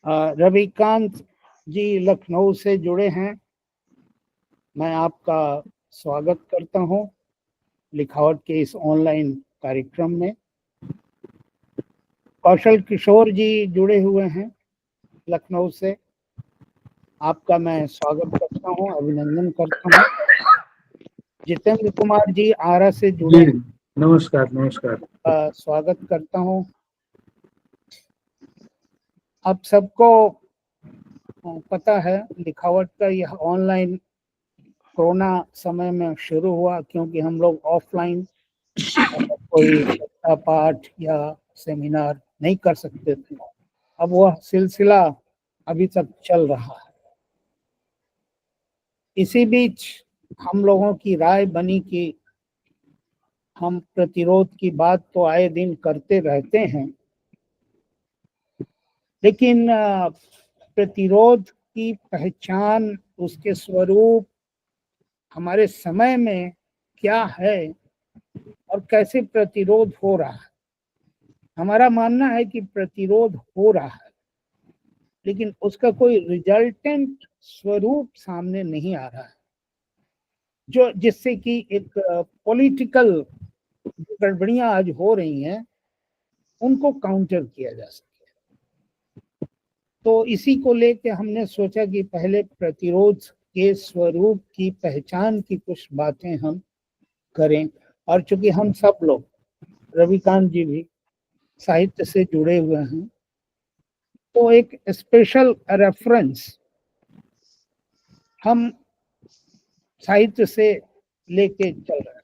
रविकांत जी लखनऊ से जुड़े हैं। मैं आपका स्वागत करता हूं लिखावट के इस ऑनलाइन कार्यक्रम में। कौशल किशोर जी जुड़े हुए हैं लखनऊ से। आपका मैं स्वागत करता हूं, अभिनंदन करता हूं। जितेंद्र कुमार जी आरा से जुड़े हैं। नमस्कार नमस्कार। स्वागत करता हूं। आप सबको पता है लिखावट का यह ऑनलाइन कोरोना समय में शुरू हुआ, क्योंकि हम लोग ऑफलाइन कोई कथा पाठ या सेमिनार नहीं कर सकते थे। अब वह सिलसिला अभी तक चल रहा है। इसी बीच हम लोगों की राय बनी कि हम प्रतिरोध की बात तो आए दिन करते रहते हैं, लेकिन प्रतिरोध की पहचान, उसके स्वरूप, हमारे समय में क्या है और कैसे प्रतिरोध हो रहा है। हमारा मानना है कि प्रतिरोध हो रहा है, लेकिन उसका कोई रिजल्टेंट स्वरूप सामने नहीं आ रहा है, जो जिससे कि एक पॉलिटिकल गड़बड़ियां आज हो रही हैं उनको काउंटर किया जा सके। तो इसी को लेके हमने सोचा कि पहले प्रतिरोध के स्वरूप की पहचान की कुछ बातें हम करें। और चूंकि हम सब लोग, रविकांत जी भी साहित्य से जुड़े हुए हैं, तो एक स्पेशल रेफरेंस हम साहित्य से लेके चल रहे हैं।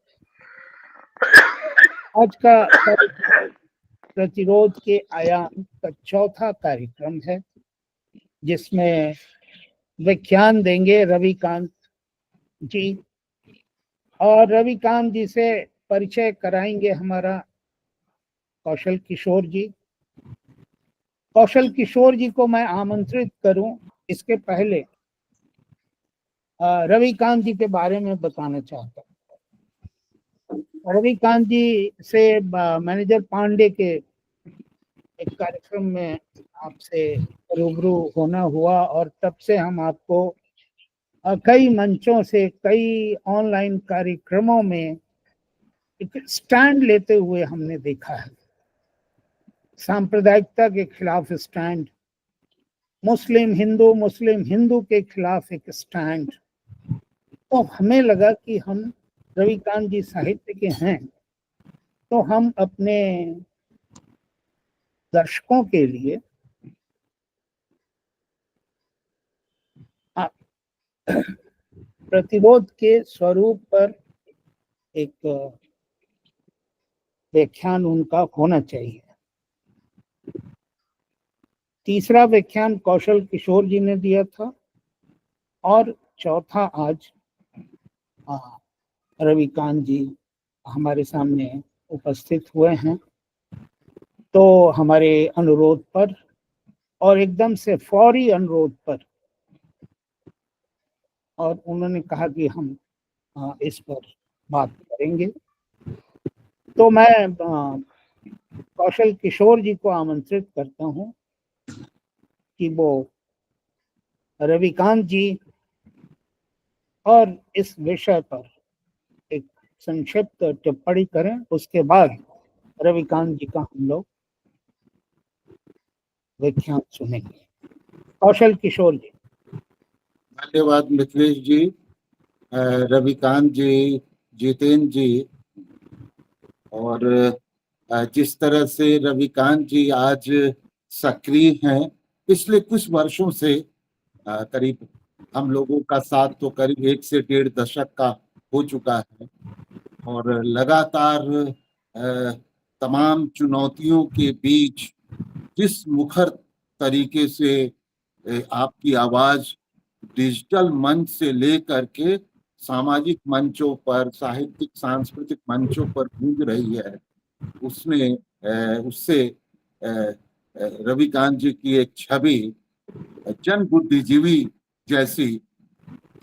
आज का प्रतिरोध के आयाम का चौथा कार्यक्रम है, जिसमें व्याख्यान देंगे रविकांत जी। और रविकांत जी से परिचय कराएंगे हमारा कौशल किशोर जी। कौशल किशोर जी को मैं आमंत्रित करूं इसके पहले रविकांत जी के बारे में बताना चाहता हूँ। रविकांत जी से मैनेजर पांडे के एक कार्यक्रम में आपसे रूबरू होना हुआ, और तब से हम आपको कई मंचों से, कई ऑनलाइन कार्यक्रमों में एक स्टैंड लेते हुए हमने देखा है। सांप्रदायिकता के खिलाफ स्टैंड, मुस्लिम हिंदू के खिलाफ एक स्टैंड। तो हमें लगा कि हम रविकांत जी साहित्य के हैं, तो हम अपने दर्शकों के लिए प्रतिरोध के स्वरूप पर एक व्याख्यान उनका होना चाहिए। तीसरा व्याख्यान कौशल किशोर जी ने दिया था, और चौथा आज रविकांत जी हमारे सामने उपस्थित हुए हैं। तो हमारे अनुरोध पर, और एकदम से फौरी अनुरोध पर, और उन्होंने कहा कि हम इस पर बात करेंगे, तो मैं कौशल किशोर जी को आमंत्रित करता हूं कि वो रविकांत जी और इस विषय पर एक संक्षिप्त टिप्पणी करें। उसके बाद रविकांत जी का हम लोग व्याख्यान सुनेंगे। कौशल किशोर जी। धन्यवाद मिथिलेश जी, रविकांत जी, जितेंद्र जी। और जिस तरह से रविकांत जी आज सक्रिय हैं, पिछले कुछ वर्षों से करीब हम लोगों का साथ तो करीब 1 से 1.5 दशक का हो चुका है, और लगातार तमाम चुनौतियों के बीच जिस मुखर तरीके से आपकी आवाज डिजिटल मंच से लेकर के सामाजिक मंचों पर, साहित्यिक सांस्कृतिक मंचों पर गूंज रही है, उससे रविकांत जी की एक छवि जन बुद्धिजीवी जैसी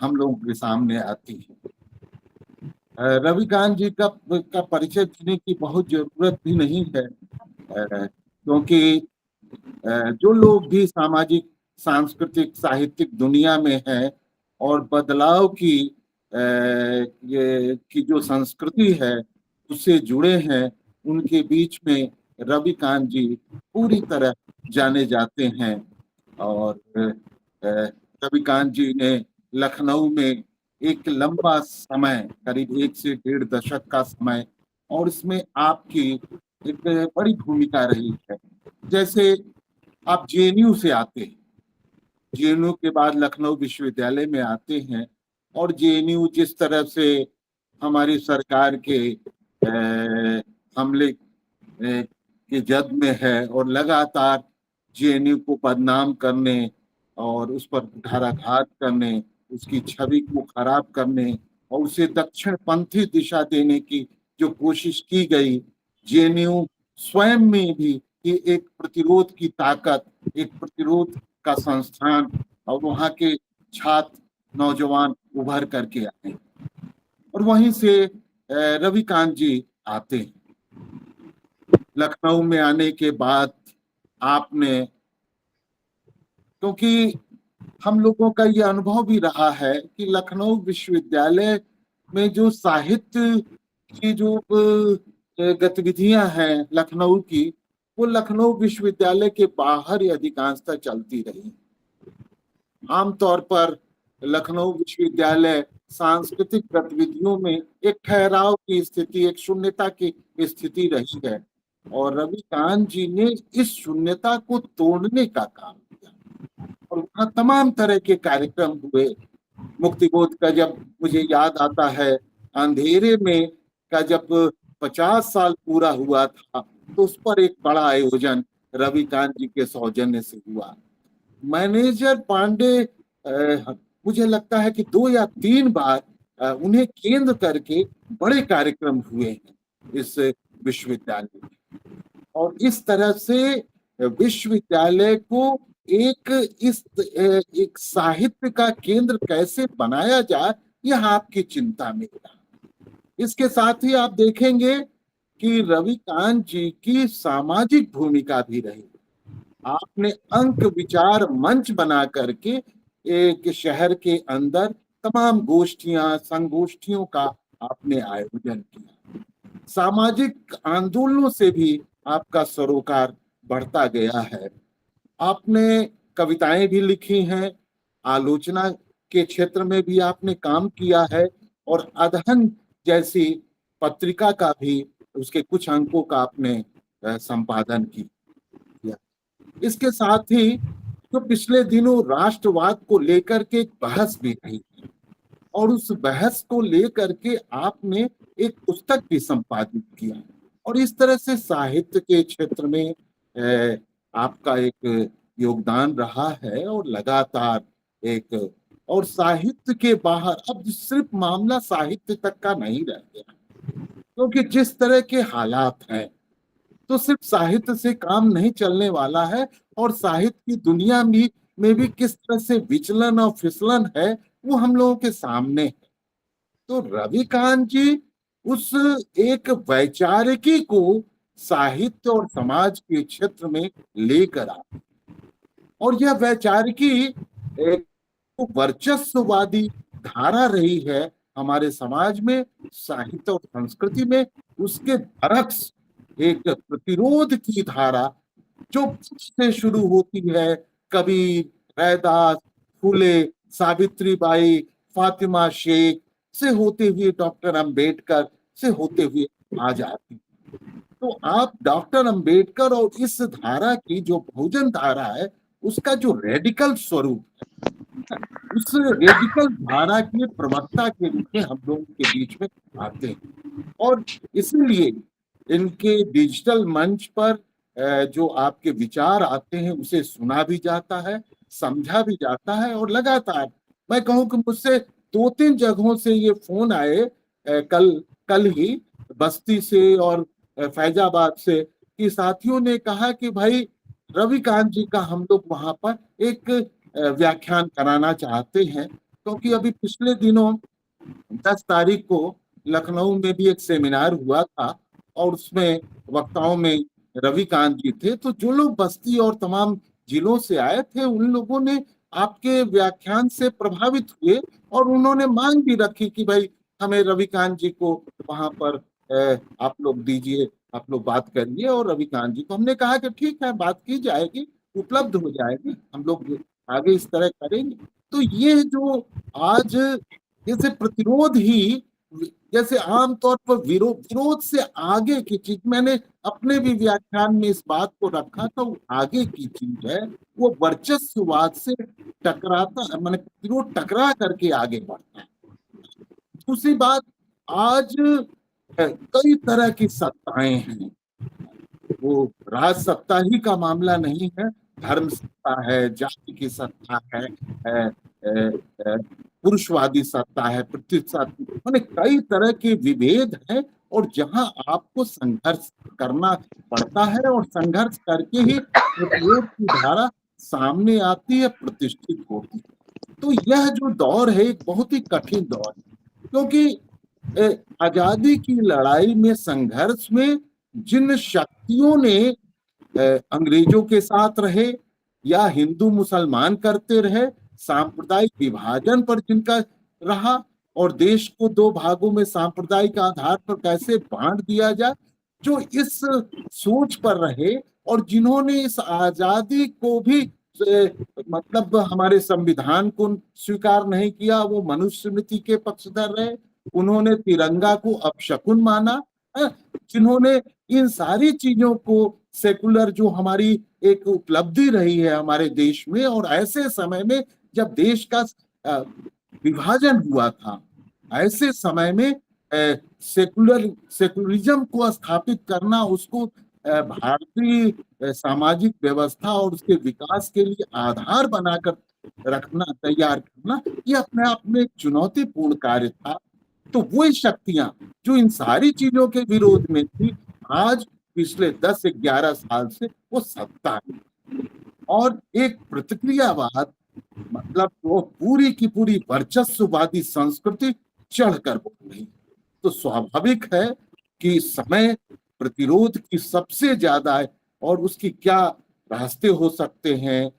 हम लोगों के सामने आती है। रविकांत जी का परिचय देने की बहुत जरूरत भी नहीं है, क्योंकि जो लोग भी सामाजिक सांस्कृतिक साहित्यिक दुनिया में हैं और बदलाव की ये की जो संस्कृति है उससे जुड़े हैं, उनके बीच में रविकांत जी पूरी तरह जाने जाते हैं। और रविकांत जी ने लखनऊ में एक लंबा समय, करीब 1 से 1.5 दशक का समय, और इसमें आपकी एक बड़ी भूमिका रही है। जैसे आप जेएनयू से आते हैं, जेएनयू के बाद लखनऊ विश्वविद्यालय में आते हैं, और जेएनयू जिस तरह से हमारी सरकार के हमले की जद में है और लगातार जेएनयू को बदनाम करने और उस पर कुठाराघात करने, उसकी छवि को खराब करने और उसे दक्षिण पंथी दिशा देने की जो कोशिश की गई, जेएनयू स्वयं में भी ये एक प्रतिरोध की ताकत, एक प्रतिरोध का संस्थान, और वहाँ के छात्र नौजवान उभर करके आए। और वहीं से रविकांत जी आते हैं। लखनऊ में आने के बाद आपने, क्योंकि हम लोगों का ये अनुभव भी रहा है कि लखनऊ विश्वविद्यालय में जो साहित्य की जो गतिविधियां हैं लखनऊ की, वो लखनऊ विश्वविद्यालय के बाहर ही अधिकांशतः चलती रही। आमतौर पर लखनऊ विश्वविद्यालय सांस्कृतिक गतिविधियों में एक ठहराव की स्थिति, एक शून्यता की स्थिति रही है, और रविकांत जी ने इस शून्यता को तोड़ने का काम किया और वहाँ तमाम तरह के कार्यक्रम हुए। मुक्तिबोध का जब मुझे याद आता है, अंधेरे में का जब 50 साल पूरा हुआ था, तो उस पर एक बड़ा आयोजन रविकांत जी के सौजन्य से हुआ। मैनेजर पांडे मुझे लगता है कि 2 या 3 बार उन्हें केंद्र करके बड़े कार्यक्रम हुए हैं इस विश्वविद्यालय में, और इस तरह से विश्वविद्यालय को एक साहित्य का केंद्र कैसे बनाया जाए, यह आपकी चिंता में था। इसके साथ ही आप देखेंगे कि रविकांत जी की सामाजिक भूमिका भी रही। आपने अंक विचार मंच बना करके एक शहर के अंदर तमाम गोष्ठियां, संगोष्ठियों का आपने आयोजन किया। सामाजिक आंदोलनों से भी आपका सरोकार बढ़ता गया है। आपने कविताएं भी लिखी हैं, आलोचना के क्षेत्र में भी आपने काम किया है, और अदहन जैसी पत्रिका का भी, उसके कुछ अंकों का आपने संपादन किया। इसके साथ ही जो पिछले दिनों राष्ट्रवाद को लेकर के एक बहस भी रही, और उस बहस को लेकर के आपने एक पुस्तक भी संपादित किया, और इस तरह से साहित्य के क्षेत्र में आपका एक योगदान रहा है, और लगातार एक, और साहित्य के बाहर अब सिर्फ मामला साहित्य तक का नहीं रह गया, क्योंकि जिस तरह के हालात हैं, तो सिर्फ साहित्य से काम नहीं चलने वाला है, और साहित्य की दुनिया में भी किस तरह से विचलन और फिसलन है, वो हम लोगों के सामने है। तो रविकांत जी उस एक वैचारिकी को साहित्य और समाज के क्षेत्र में लेकर आए, और यह वैचारिकी एक वर्चस्ववादी धारा रही है हमारे समाज में, साहित्य और संस्कृति में। उसके बरक्स एक प्रतिरोध की धारा जो से शुरू होती है, कबीर, रैदास, फूले, सावित्रीबाई, फातिमा शेख से होते हुए डॉक्टर अंबेडकर से होते हुए आ जाती। तो आप डॉक्टर अंबेडकर और इस धारा की जो बहुजन धारा है, उसका जो रेडिकल स्वरूप है, उस रेडिकल धारा के प्रवक्ता के रूप में हम लोगों के बीच में आते हैं, और इसीलिए इनके डिजिटल मंच पर जो आपके विचार आते हैं उसे सुना भी जाता है, समझा भी जाता है, और लगातार मैं कहूँ कि मुझसे 2-3 जगहों से ये फोन आए, कल ही बस्ती से और फैजाबाद से, कि साथियों ने कहा कि भाई रविकांत जी का हम लोग वहां पर एक व्याख्यान कराना चाहते हैं, क्योंकि अभी पिछले दिनों 10 तारीख को लखनऊ में भी एक सेमिनार हुआ था, और उसमें वक्ताओं में रविकांत जी थे। तो जो लोग बस्ती और तमाम जिलों से आए थे, उन लोगों ने आपके व्याख्यान से प्रभावित हुए और उन्होंने मांग भी रखी कि भाई हमें रविकांत जी को वहां पर आप लोग दीजिए, आप लोग बात करिए। और रविकांत जी को हमने कहा कि ठीक है, बात की जाएगी, उपलब्ध हो जाएगी, हम लोग आगे इस तरह करेंगे। तो ये जो आज जैसे प्रतिरोध ही, जैसे आमतौर पर विरोध से आगे की चीज, मैंने अपने भी व्याख्यान में इस बात को रखा था, वो आगे की चीज है, वो वर्चस्ववाद से टकराता, माने प्रतिरोध टकरा करके आगे बढ़ता है। दूसरी बात, आज कई तरह की सत्ताएं हैं, वो राज सत्ता ही का मामला नहीं है, धर्म सत्ता है, जाति की सत्ता है, पुरुषवादी सत्ता है, प्रतिशत, माने कई तरह के विभेद हैं। और जहां आपको संघर्ष करना पड़ता है और संघर्ष करके ही प्रतिरोध की धारा सामने आती है, प्रतिष्ठित होती है। तो यह जो दौर है एक बहुत ही कठिन दौर है, क्योंकि आजादी की लड़ाई में, संघर्ष में जिन शक्तियों ने अंग्रेजों के साथ रहे या हिंदू मुसलमान करते रहे, सांप्रदायिक विभाजन पर जिनका रहा और देश को दो भागों में सांप्रदायिक आधार पर कैसे बांट दिया जाए, जो इस सोच पर रहे और जिन्होंने इस आजादी को भी मतलब हमारे संविधान को स्वीकार नहीं किया, वो मनुस्मृति के पक्षधर रहे, उन्होंने तिरंगा को अपशकुन माना, जिन्होंने इन सारी चीजों को सेकुलर, जो हमारी एक उपलब्धि रही है हमारे देश में, और ऐसे समय में जब देश का विभाजन हुआ था, ऐसे समय में सेकुलरिज्म को स्थापित करना, उसको भारतीय सामाजिक व्यवस्था और उसके विकास के लिए आधार बनाकर रखना, तैयार करना, ये अपने आप में एक चुनौतीपूर्ण कार्य था। तो वही शक्तियां जो इन सारी चीजों के विरोध में थी, आज पिछले 10-11 साल से वो सत्ता है और एक प्रतिक्रियावाद, मतलब वो पूरी की पूरी वर्चस्ववादी संस्कृति चढ़कर बोल रही। तो स्वाभाविक है कि समय प्रतिरोध की सबसे ज्यादा है और उसकी क्या रास्ते हो सकते हैं,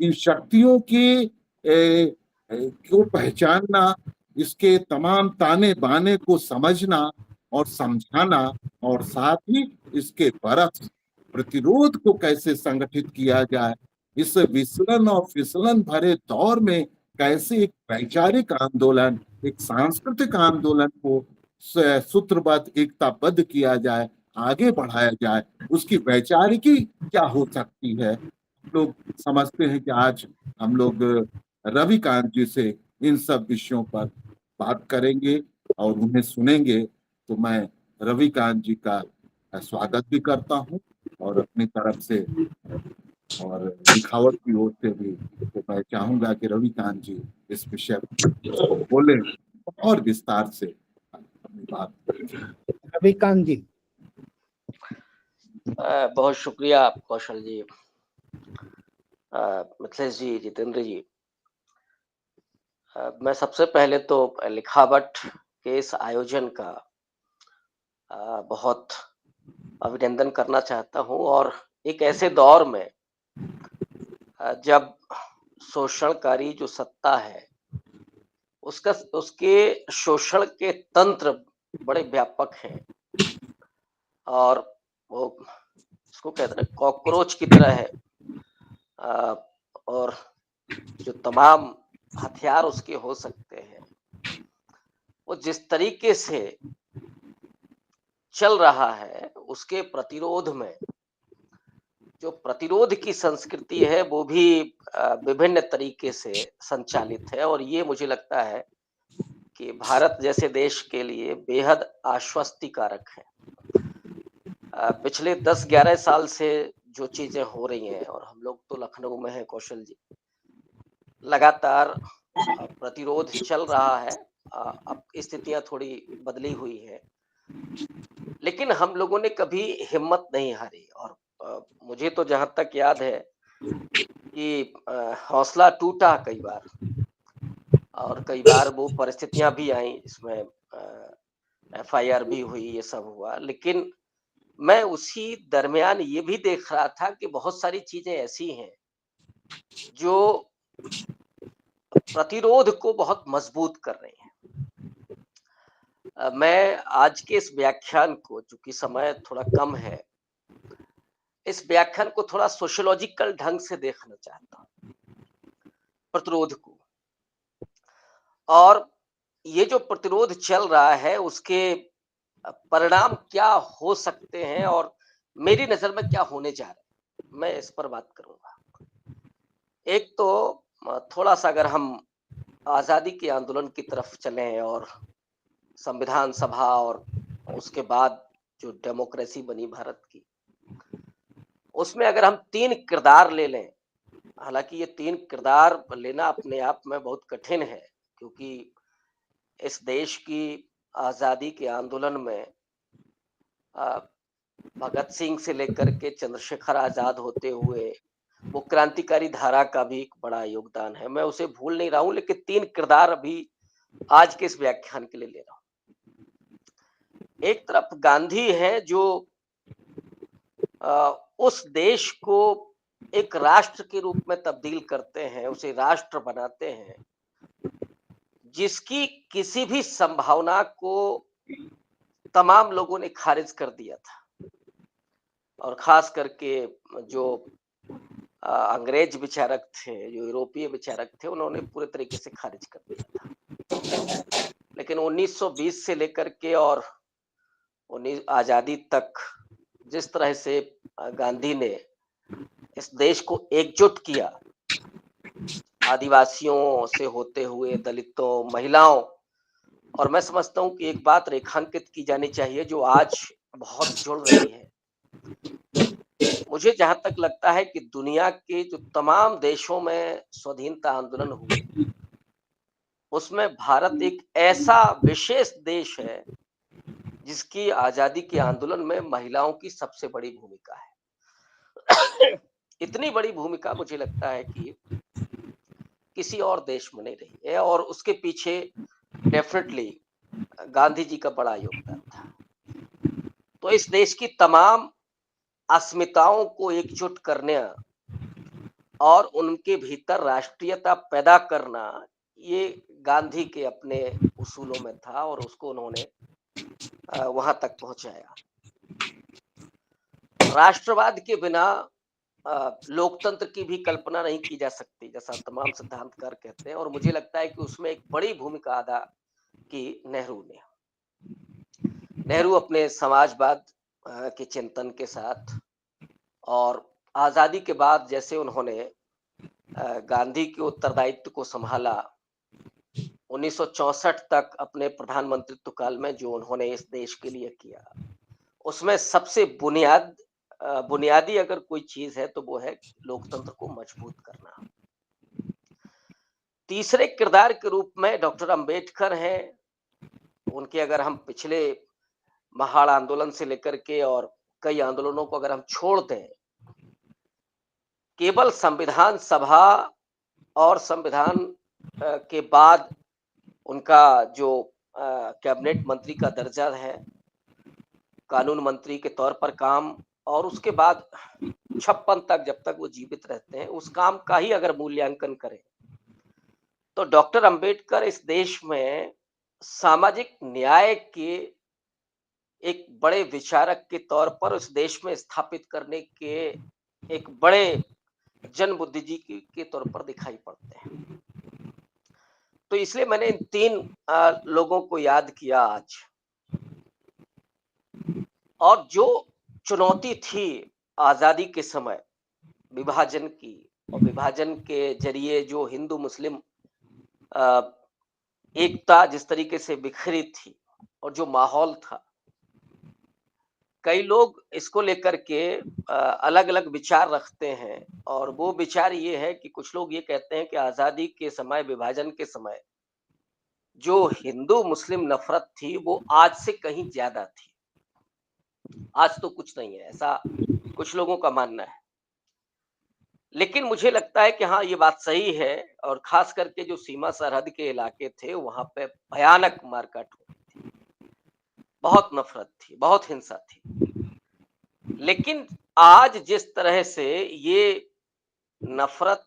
इन शक्तियों की को पहचानना, इसके तमाम ताने बाने को समझना और समझाना, और साथ ही इसके बरक्स प्रतिरोध को कैसे संगठित किया जाए, इस विचलन और फिसलन भरे दौर में कैसे एक वैचारिक आंदोलन, एक सांस्कृतिक आंदोलन को सूत्रबद्ध, एकताबद्ध किया जाए, आगे बढ़ाया जाए, उसकी वैचारिकी क्या हो सकती है। लोग समझते हैं कि आज हम लोग रविकांत जी से इन सब विषयों पर बात करेंगे और उन्हें सुनेंगे। तो मैं रविकांत जी का स्वागत भी करता हूं और अपनी तरफ से और लिखावट की ओर से भी, तो मैं चाहूंगा कि रविकांत जी इस विषय को बोले और विस्तार से अपनी बात करें। रविकांत जी। बहुत शुक्रिया कौशल जी, मिथिलेश जी, जितेंद्र जी। मैं सबसे पहले तो लिखावट के इस आयोजन का बहुत अभिनंदन करना चाहता हूं, और एक ऐसे दौर में जब शोषणकारी जो सत्ता है उसके शोषण के तंत्र बड़े व्यापक हैं और वो उसको कहते हैं कॉकरोच की तरह है, और जो तमाम हथियार उसके हो सकते हैं, वो जिस तरीके से चल रहा है उसके प्रतिरोध में, जो प्रतिरोध की संस्कृति है वो भी विभिन्न तरीके से संचालित है। और ये मुझे लगता है कि भारत जैसे देश के लिए बेहद आश्वस्तिकारक है। पिछले 10-11 साल से जो चीजें हो रही हैं, और हम लोग तो लखनऊ में हैं कौशल जी, लगातार प्रतिरोध चल रहा है। अब स्थितियां थोड़ी बदली हुई है, लेकिन हम लोगों ने कभी हिम्मत नहीं हारी। और मुझे तो जहां तक याद है कि हौसला टूटा कई बार, और कई बार वो परिस्थितियां भी आई, इसमें FIR भी हुई, ये सब हुआ, लेकिन मैं उसी दरमियान ये भी देख रहा था कि बहुत सारी चीजें ऐसी हैं जो प्रतिरोध को बहुत मजबूत कर रही हैं। मैं आज के इस व्याख्यान को, चूंकि समय थोड़ा कम है, इस व्याख्यान को थोड़ा सोशियोलॉजिकल ढंग से देखना चाहता हूँ, प्रतिरोध को। और ये जो प्रतिरोध चल रहा है उसके परिणाम क्या हो सकते हैं और मेरी नजर में क्या होने जा रहे हैं, मैं इस पर बात करूंगा। एक तो थोड़ा सा अगर हम आजादी के आंदोलन की तरफ चलें और संविधान सभा और उसके बाद जो डेमोक्रेसी बनी भारत की, उसमें अगर हम 3 किरदार ले लें, हालांकि ये 3 किरदार लेना अपने आप में बहुत कठिन है, क्योंकि इस देश की आजादी के आंदोलन में भगत सिंह से लेकर के चंद्रशेखर आजाद होते हुए वो क्रांतिकारी धारा का भी एक बड़ा योगदान है। मैं उसे भूल नहीं रहा हूं, लेकिन 3 किरदार अभी आज के इस व्याख्यान के लिए ले रहा हूं। एक तरफ गांधी है जो उस देश को एक राष्ट्र के रूप में तब्दील करते हैं, उसे राष्ट्र बनाते हैं, जिसकी किसी भी संभावना को तमाम लोगों ने खारिज कर दिया था। और खास करके जो अंग्रेज विचारक थे, जो यूरोपीय विचारक थे, उन्होंने पूरे तरीके से खारिज कर दिया था। लेकिन 1920 से लेकर के और आजादी तक जिस तरह से गांधी ने इस देश को एकजुट किया, आदिवासियों से होते हुए दलितों, महिलाओं, और मैं समझता हूं कि एक बात रेखांकित की जानी चाहिए जो आज बहुत जुड़ रही है। मुझे जहां तक लगता है कि दुनिया के जो तमाम देशों में स्वाधीनता आंदोलन हुए, उसमें भारत एक ऐसा विशेष देश है जिसकी आजादी के आंदोलन में महिलाओं की सबसे बड़ी भूमिका है। इतनी बड़ी भूमिका मुझे लगता है कि किसी और देश में नहीं रही है, और उसके पीछे डेफिनेटली गांधी जी का बड़ा योगदान था। तो इस देश की तमाम अस्मिताओं को एकजुट करने और उनके भीतर राष्ट्रीयता पैदा करना, ये गांधी के अपने उसूलों में था और उसको उन्होंने वहां तक पहुंचाया। राष्ट्रवाद के बिना लोकतंत्र की भी कल्पना नहीं की जा सकती, जैसा तमाम सिद्धांतकार कहते हैं, और मुझे लगता है कि उसमें एक बड़ी भूमिका अदा की नेहरू ने। नेहरू अपने समाजवाद के चिंतन के साथ और आजादी के बाद जैसे उन्होंने गांधी के उत्तरदायित्व को संभाला, 1964 तक अपने प्रधानमंत्रित्व काल में जो उन्होंने इस देश के लिए किया, उसमें सबसे बुनियादी अगर कोई चीज है तो वो है लोकतंत्र को मजबूत करना। तीसरे किरदार के रूप में डॉक्टर अंबेडकर हैं। उनके अगर हम पिछले महाड़ आंदोलन से लेकर के और कई आंदोलनों को अगर हम छोड़ दें, केवल संविधान सभा और संविधान के बाद उनका जो कैबिनेट मंत्री का दर्जा है, कानून मंत्री के तौर पर काम, और उसके बाद 56 तक जब तक वो जीवित रहते हैं, उस काम का ही अगर मूल्यांकन करें तो डॉक्टर अंबेडकर इस देश में सामाजिक न्याय के एक बड़े विचारक के तौर पर उस देश में स्थापित करने के एक बड़े जन बुद्धिजीवी के तौर पर दिखाई पड़ते हैं। तो इसलिए मैंने इन 3 लोगों को याद किया आज। और जो चुनौती थी आजादी के समय विभाजन की, और विभाजन के जरिए जो हिंदू मुस्लिम एकता जिस तरीके से बिखरी थी और जो माहौल था, कई लोग इसको लेकर के अलग अलग विचार रखते हैं। और वो विचार ये है कि कुछ लोग ये कहते हैं कि आजादी के समय, विभाजन के समय जो हिंदू मुस्लिम नफरत थी वो आज से कहीं ज्यादा थी, आज तो कुछ नहीं है, ऐसा कुछ लोगों का मानना है। लेकिन मुझे लगता है कि हाँ, ये बात सही है, और खास करके जो सीमा सरहद के इलाके थे वहां पे भयानक मारकाट हुई थी, बहुत नफरत थी, बहुत हिंसा थी। लेकिन आज जिस तरह से ये नफरत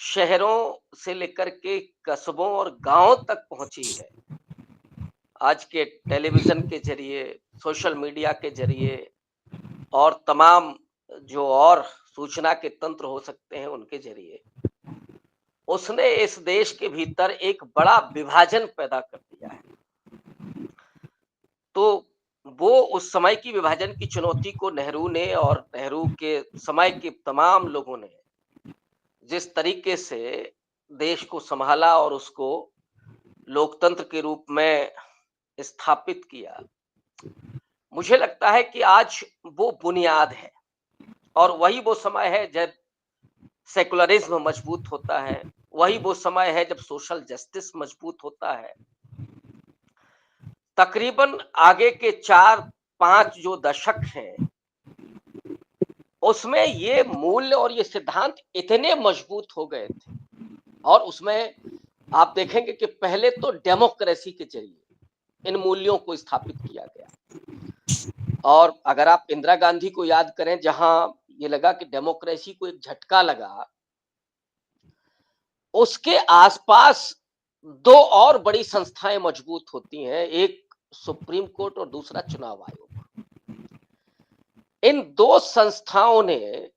शहरों से लेकर के कस्बों और गांवों तक पहुंची है, आज के टेलीविजन के जरिए, सोशल मीडिया के जरिए और तमाम जो और सूचना के तंत्र हो सकते हैं उनके जरिए, उसने इस देश के भीतर एक बड़ा विभाजन पैदा कर दिया है। तो वो उस समय की विभाजन की चुनौती को नेहरू ने और नेहरू के समय के तमाम लोगों ने जिस तरीके से देश को संभाला और उसको लोकतंत्र के रूप में स्थापित किया, मुझे लगता है कि आज वो बुनियाद है और वही वो समय है जब सेकुलरिज्म मजबूत होता है, वही वो समय है जब सोशल जस्टिस मजबूत होता है। तकरीबन आगे के 4-5 जो दशक हैं, उसमें ये मूल्य और ये सिद्धांत इतने मजबूत हो गए थे और उसमें आप देखेंगे कि पहले तो डेमोक्रेसी के जरिए इन मूल्यों को स्थापित किया गया। और अगर आप इंदिरा गांधी को याद करें, जहां ये लगा कि डेमोक्रेसी को एक झटका लगा, उसके आसपास दो और बड़ी संस्थाएं मजबूत होती हैं, एक सुप्रीम कोर्ट और दूसरा चुनाव आयोग। इन दो संस्थाओं ने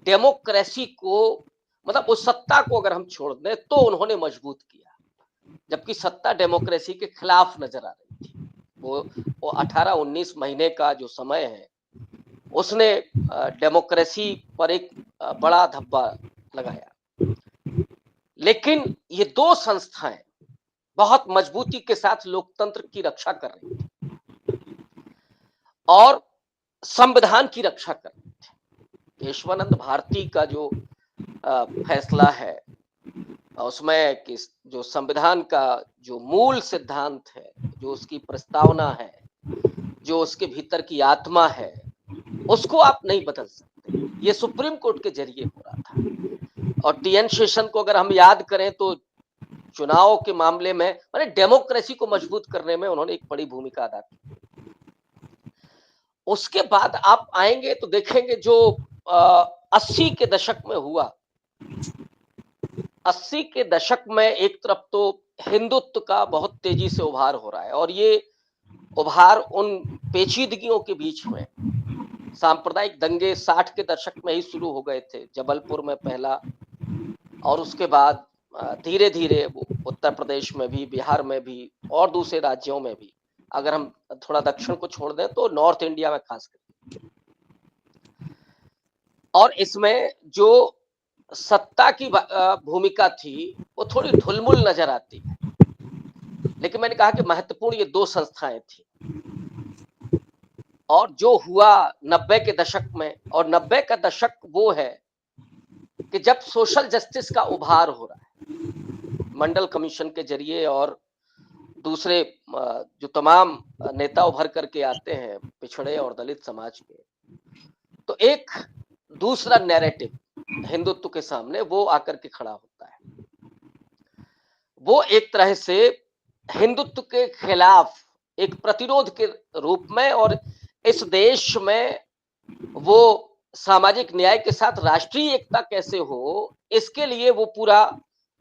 डेमोक्रेसी को, मतलब उस सत्ता को अगर हम छोड़ दें तो उन्होंने मजबूत किया, जबकि सत्ता डेमोक्रेसी के खिलाफ नजर आ रही थी। वो 18-19 महीने का जो समय है, उसने डेमोक्रेसी पर एक बड़ा धब्बा लगाया। लेकिन ये दो संस्थाएं बहुत मजबूती के साथ लोकतंत्र की रक्षा कर रही थी और संविधान की रक्षा कर रही थी। केशवानंद भारती का जो फैसला है, उसमें कि जो संविधान का जो मूल सिद्धांत है, जो उसकी प्रस्तावना है, जो उसके भीतर की आत्मा है, उसको आप नहीं बदल सकते। ये सुप्रीम कोर्ट के जरिए हो रहा था। और टी.एन. शेषन को अगर हम याद करें तो चुनाव के मामले में माने डेमोक्रेसी को मजबूत करने में उन्होंने एक बड़ी भूमिका अदा की। उसके बाद आप आएंगे तो देखेंगे जो 80 के दशक में हुआ, 80 के दशक में एक तरफ तो हिंदुत्व का बहुत तेजी से उभार हो रहा है और ये उभार उन पेचीदगियों के बीच में, सांप्रदायिक दंगे 60 के दशक में ही शुरू हो गए थे, जबलपुर में पहला, और उसके बाद धीरे धीरे वो उत्तर प्रदेश में भी, बिहार में भी और दूसरे राज्यों में भी, अगर हम थोड़ा दक्षिण को छोड़ दें तो नॉर्थ इंडिया में खास करके। और इसमें जो सत्ता की भूमिका थी वो थोड़ी ढुलमुल नजर आती है, लेकिन मैंने कहा कि महत्वपूर्ण ये दो संस्थाएं थी। और जो हुआ 90 के दशक में, और 90 का दशक वो है कि जब सोशल जस्टिस का उभार हो रहा है मंडल कमीशन के जरिए और दूसरे जो तमाम नेता उभर करके आते हैं पिछड़े और दलित समाज के, तो एक दूसरा नैरेटिव हिंदुत्व के सामने वो आकर के खड़ा होता है। वो एक तरह से हिंदुत्व के खिलाफ एक प्रतिरोध के रूप में, और इस देश में वो सामाजिक न्याय के साथ राष्ट्रीय एकता कैसे हो, इसके लिए वो पूरा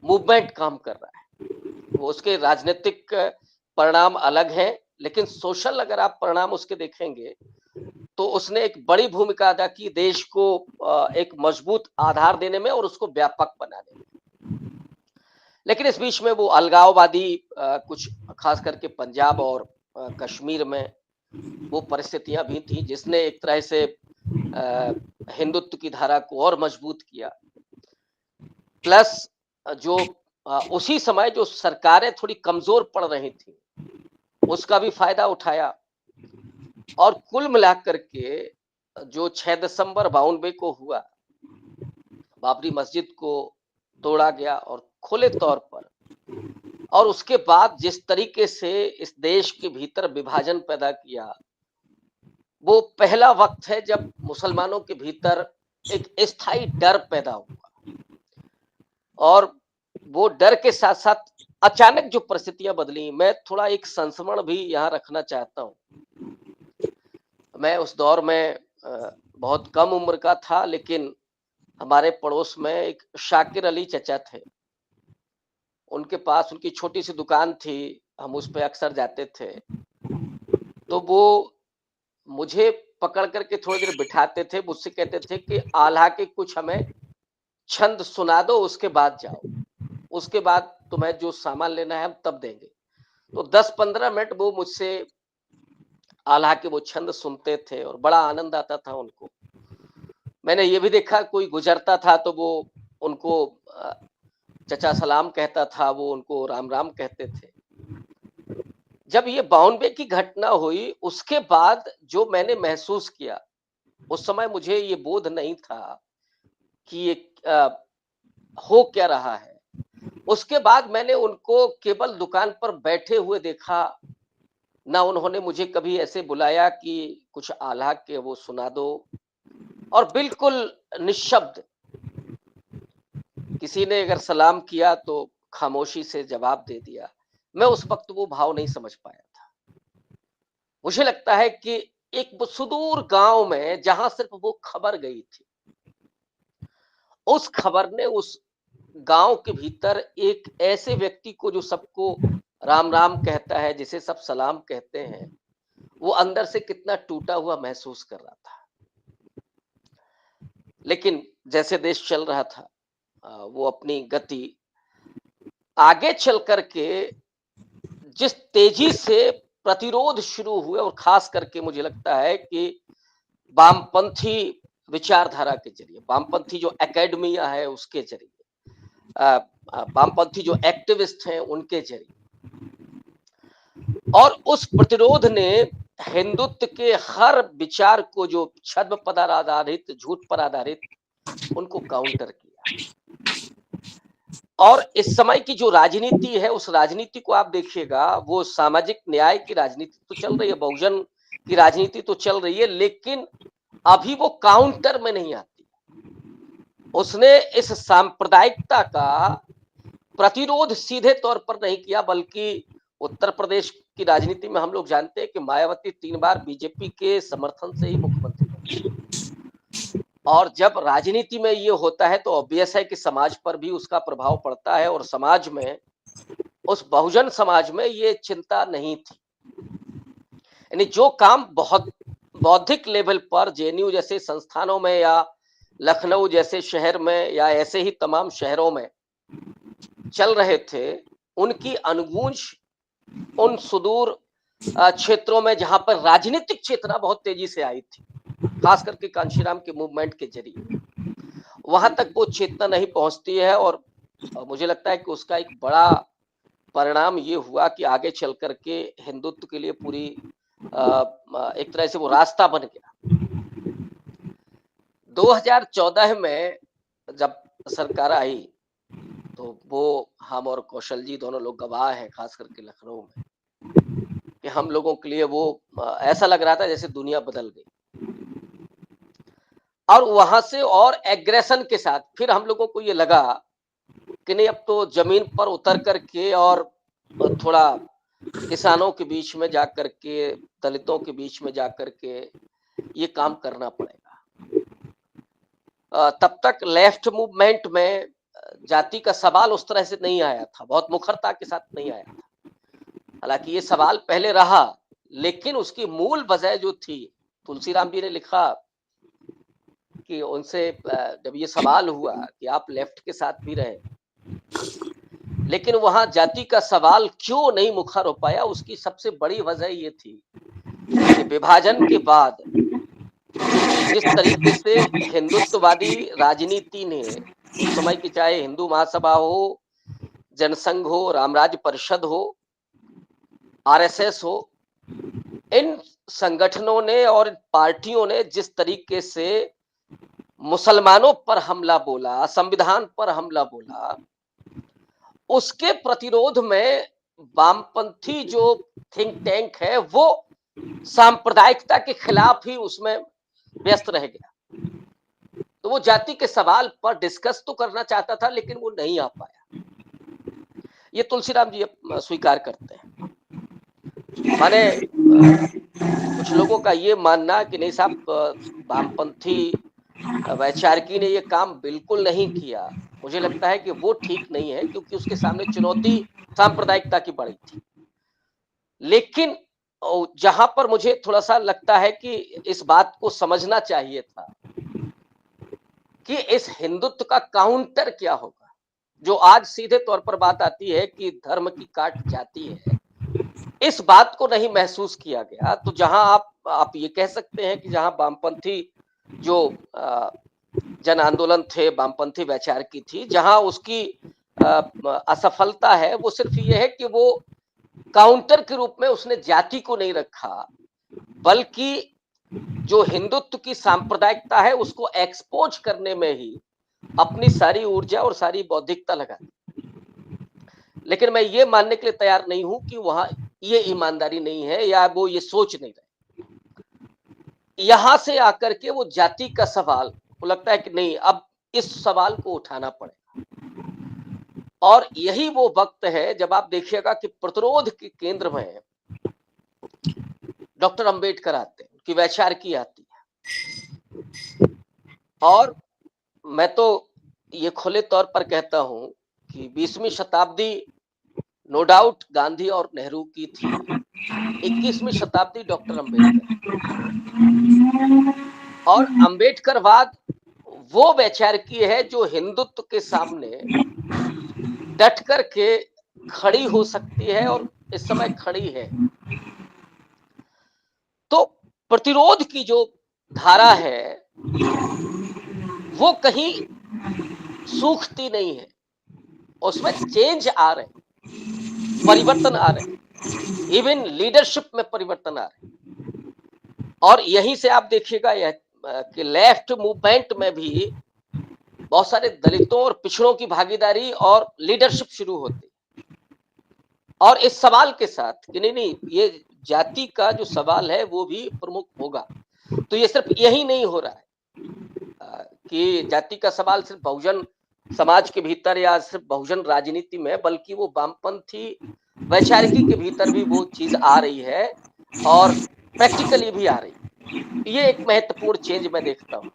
मूवमेंट काम कर रहा है। वो उसके राजनीतिक परिणाम अलग हैं, लेकिन सोशल अगर आप परिणाम उसके देखेंगे तो उसने एक बड़ी भूमिका अदा की देश को एक मजबूत आधार देने में और उसको व्यापक बनाने में। लेकिन इस बीच में वो अलगाववादी कुछ खास करके पंजाब और कश्मीर में वो परिस्थितियां भी थी जिसने एक तरह से हिंदुत्व की धारा को और मजबूत किया। प्लस जो उसी समय जो सरकारें थोड़ी कमजोर पड़ रही थी उसका भी फायदा उठाया, और कुल मिलाकर के जो 6 दिसंबर 92 को हुआ, बाबरी मस्जिद को तोड़ा गया और खुले तौर पर, और उसके बाद जिस तरीके से इस देश के भीतर विभाजन पैदा किया, वो पहला वक्त है जब मुसलमानों के भीतर एक स्थायी डर पैदा हुआ, और वो डर के साथ साथ अचानक जो परिस्थितियां बदली। मैं थोड़ा एक संस्मरण भी यहाँ रखना चाहता हूँ। मैं उस दौर में बहुत कम उम्र का था, लेकिन हमारे पड़ोस में एक शाकिर अली चचा थे। उनके पास उनकी छोटी-सी दुकान थी, हम उस पे अक्सर जाते थे। तो वो मुझे पकड़ कर के थोड़ी देर बिठाते थे, मुझसे कहते थे कि आल्हा के कुछ हमें छंद सुना दो, उसके बाद जाओ। उसके बाद तुम्हें जो सामान लेना है हम तब देंगे। तो 10-15 मिनट वो मुझसे आल्हा के वो छंद सुनते थे और बड़ा आनंद आता था उनको। मैंने ये भी देखा, कोई गुजरता था तो वो उनको चचा सलाम कहता था, वो उनको राम राम कहते थे। जब ये 92 की घटना हुई, उसके बाद जो मैंने महसूस किया, उस समय मुझे ये बोध नहीं था कि ये हो क्या रहा है। उसके बाद मैंने उनको केवल दुकान पर बैठे हुए देखा, ना उन्होंने मुझे कभी ऐसे बुलाया कि कुछ आल्हा के वो सुना दो, और बिल्कुल निःशब्द। किसी ने अगर सलाम किया तो खामोशी से जवाब दे दिया। मैं उस वक्त वो भाव नहीं समझ पाया था। मुझे लगता है कि एक वो सुदूर गांव में जहां सिर्फ वो खबर गई थी, उस खबर ने उस गांव के भीतर एक ऐसे व्यक्ति को, जो सबको राम राम कहता है, जिसे सब सलाम कहते हैं, वो अंदर से कितना टूटा हुआ महसूस कर रहा था। लेकिन जैसे देश चल रहा था, वो अपनी गति आगे चल करके जिस तेजी से प्रतिरोध शुरू हुए, और खास करके मुझे लगता है कि वामपंथी विचारधारा के जरिए, वामपंथी जो एकेडमिया है उसके जरिए, वामपंथी जो एक्टिविस्ट हैं उनके जरिए, और उस प्रतिरोध ने हिंदुत्व के हर विचार को, जो छद्म पर आधारित, झूठ पर आधारित, उनको काउंटर किया। और इस समय की जो राजनीति है, उस राजनीति को आप देखिएगा, वो सामाजिक न्याय की राजनीति तो चल रही है, बहुजन की राजनीति तो चल रही है, लेकिन अभी वो काउंटर में नहीं आती। उसने इस सांप्रदायिकता का प्रतिरोध सीधे तौर पर नहीं किया, बल्कि उत्तर प्रदेश की राजनीति में हम लोग जानते हैं कि मायावती 3 बार बीजेपी के समर्थन से ही मुख्यमंत्री बनी। और जब राजनीति में ये होता है तो ऑब्वियस है कि समाज पर भी उसका प्रभाव पड़ता है, और समाज में, उस बहुजन समाज में ये चिंता नहीं थी। यानी जो काम बहुत बौद्धिक लेवल पर जेएनयू जैसे संस्थानों में, या लखनऊ जैसे शहर में, या ऐसे ही तमाम शहरों में चल रहे थे, उनकी अनुगूंज उन सुदूर क्षेत्रों में, जहां पर राजनीतिक चेतना बहुत तेजी से आई थी, खास करके कांशीराम के मूवमेंट के जरिए, वहां तक वो चेतना नहीं पहुंचती है। और मुझे लगता है कि उसका एक बड़ा परिणाम ये हुआ कि आगे चल करके हिंदुत्व के लिए पूरी एक तरह से वो रास्ता बन गया। 2014 में जब सरकार आई, तो वो हम और कौशल जी दोनों लोग गवाह हैं, खास करके लखनऊ में, कि हम लोगों के लिए वो ऐसा लग रहा था जैसे दुनिया बदल गई। और वहां से और एग्रेशन के साथ फिर हम लोगों को ये लगा कि नहीं, अब तो जमीन पर उतर करके और थोड़ा किसानों के बीच में जाकर के, दलितों के बीच में जाकर के ये काम करना पड़ेगा। तब तक लेफ्ट मूवमेंट में जाति का सवाल उस तरह से नहीं आया था, बहुत मुखरता के साथ नहीं आया था। हालांकि ये सवाल पहले रहा, लेकिन उसकी मूल वजह जो थी, तुलसीराम जी ने लिखा कि उनसे जब ये सवाल हुआ कि आप लेफ्ट के साथ भी रहे, लेकिन वहां जाति का सवाल क्यों नहीं मुखर हो पाया, उसकी सबसे बड़ी वजह ये थी कि विभाजन के बाद जिस तरीके से हिंदुत्ववादी राजनीति ने उस समय की, चाहे हिंदू महासभा हो, जनसंघ हो, रामराज्य परिषद हो, आरएसएस हो, इन संगठनों ने और पार्टियों ने जिस तरीके से मुसलमानों पर हमला बोला, संविधान पर हमला बोला, उसके प्रतिरोध में वामपंथी जो थिंक टैंक है वो सांप्रदायिकता के खिलाफ ही उसमें व्यस्त रह गया। तो वो जाति के सवाल पर डिस्कस तो करना चाहता था, लेकिन वो नहीं आ पाया। ये तुलसीराम जी स्वीकार करते हैं। माने कुछ लोगों का ये मानना कि नहीं साहब, वामपंथी वैचारिकी ने ये काम बिल्कुल नहीं किया। मुझे लगता है कि वो ठीक नहीं है, क्योंकि उसके सामने चुनौती सांप्रदायिकता की बड़ी थी। लेकिन जहां पर मुझे थोड़ा-सा लगता है कि इस बात को समझना चाहिए था कि इस हिंदुत्व का काउंटर क्या होगा? जो आज सीधे तौर पर बात आती है कि धर्म की काट जाती है, इस बात को नहीं महसूस किया गया। तो जहां आप ये कह सकते हैं कि जहां वामपंथी जो जन आंदोलन थे, वामपंथी वैचारिकी थी, जहां उसकी असफलता है, वो सिर्फ ये है कि वो काउंटर के रूप में उसने जाति को नहीं रखा, बल्कि जो हिंदुत्व की सांप्रदायिकता है उसको एक्सपोज करने में ही अपनी सारी ऊर्जा और सारी बौद्धिकता लगा दी। लेकिन मैं ये मानने के लिए तैयार नहीं हूं कि वहां ये ईमानदारी नहीं है या वो ये सोच नहीं रहे। यहां से आकर के वो जाति का सवाल, वो लगता है कि नहीं, अब इस सवाल को उठाना पड़ेगा। और यही वो वक्त है जब आप देखिएगा कि प्रतिरोध के केंद्र में डॉक्टर अंबेडकर आते हैं, उनकी वैचारिकी आती है। और मैं तो ये खुले तौर पर कहता हूं कि 20वीं शताब्दी नो डाउट गांधी और नेहरू की थी, 21वीं शताब्दी डॉक्टर अंबेडकर। और अंबेडकरवाद वो वैचारिकी है जो हिंदुत्व के सामने डट कर के खड़ी हो सकती है और इस समय खड़ी है। तो प्रतिरोध की जो धारा है वो कहीं सूखती नहीं है, उसमें चेंज आ रहे, परिवर्तन आ रहे, इवन लीडरशिप में परिवर्तन आ रहे। और यहीं से आप देखिएगा यह कि लेफ्ट मूवमेंट में भी बहुत सारे दलितों और पिछड़ों की भागीदारी और लीडरशिप शुरू होती है। और इस सवाल के साथ कि नहीं, ये जाति का जो सवाल है वो भी प्रमुख होगा। तो ये सिर्फ यही नहीं हो रहा है कि जाति का सवाल सिर्फ बहुजन समाज के भीतर या सिर्फ बहुजन राजनीति में, बल्कि वो वामपंथी वैचारिकी के भीतर भी वो चीज आ रही है और प्रैक्टिकली भी आ रही है। ये एक महत्वपूर्ण चेंज मैं देखता हूं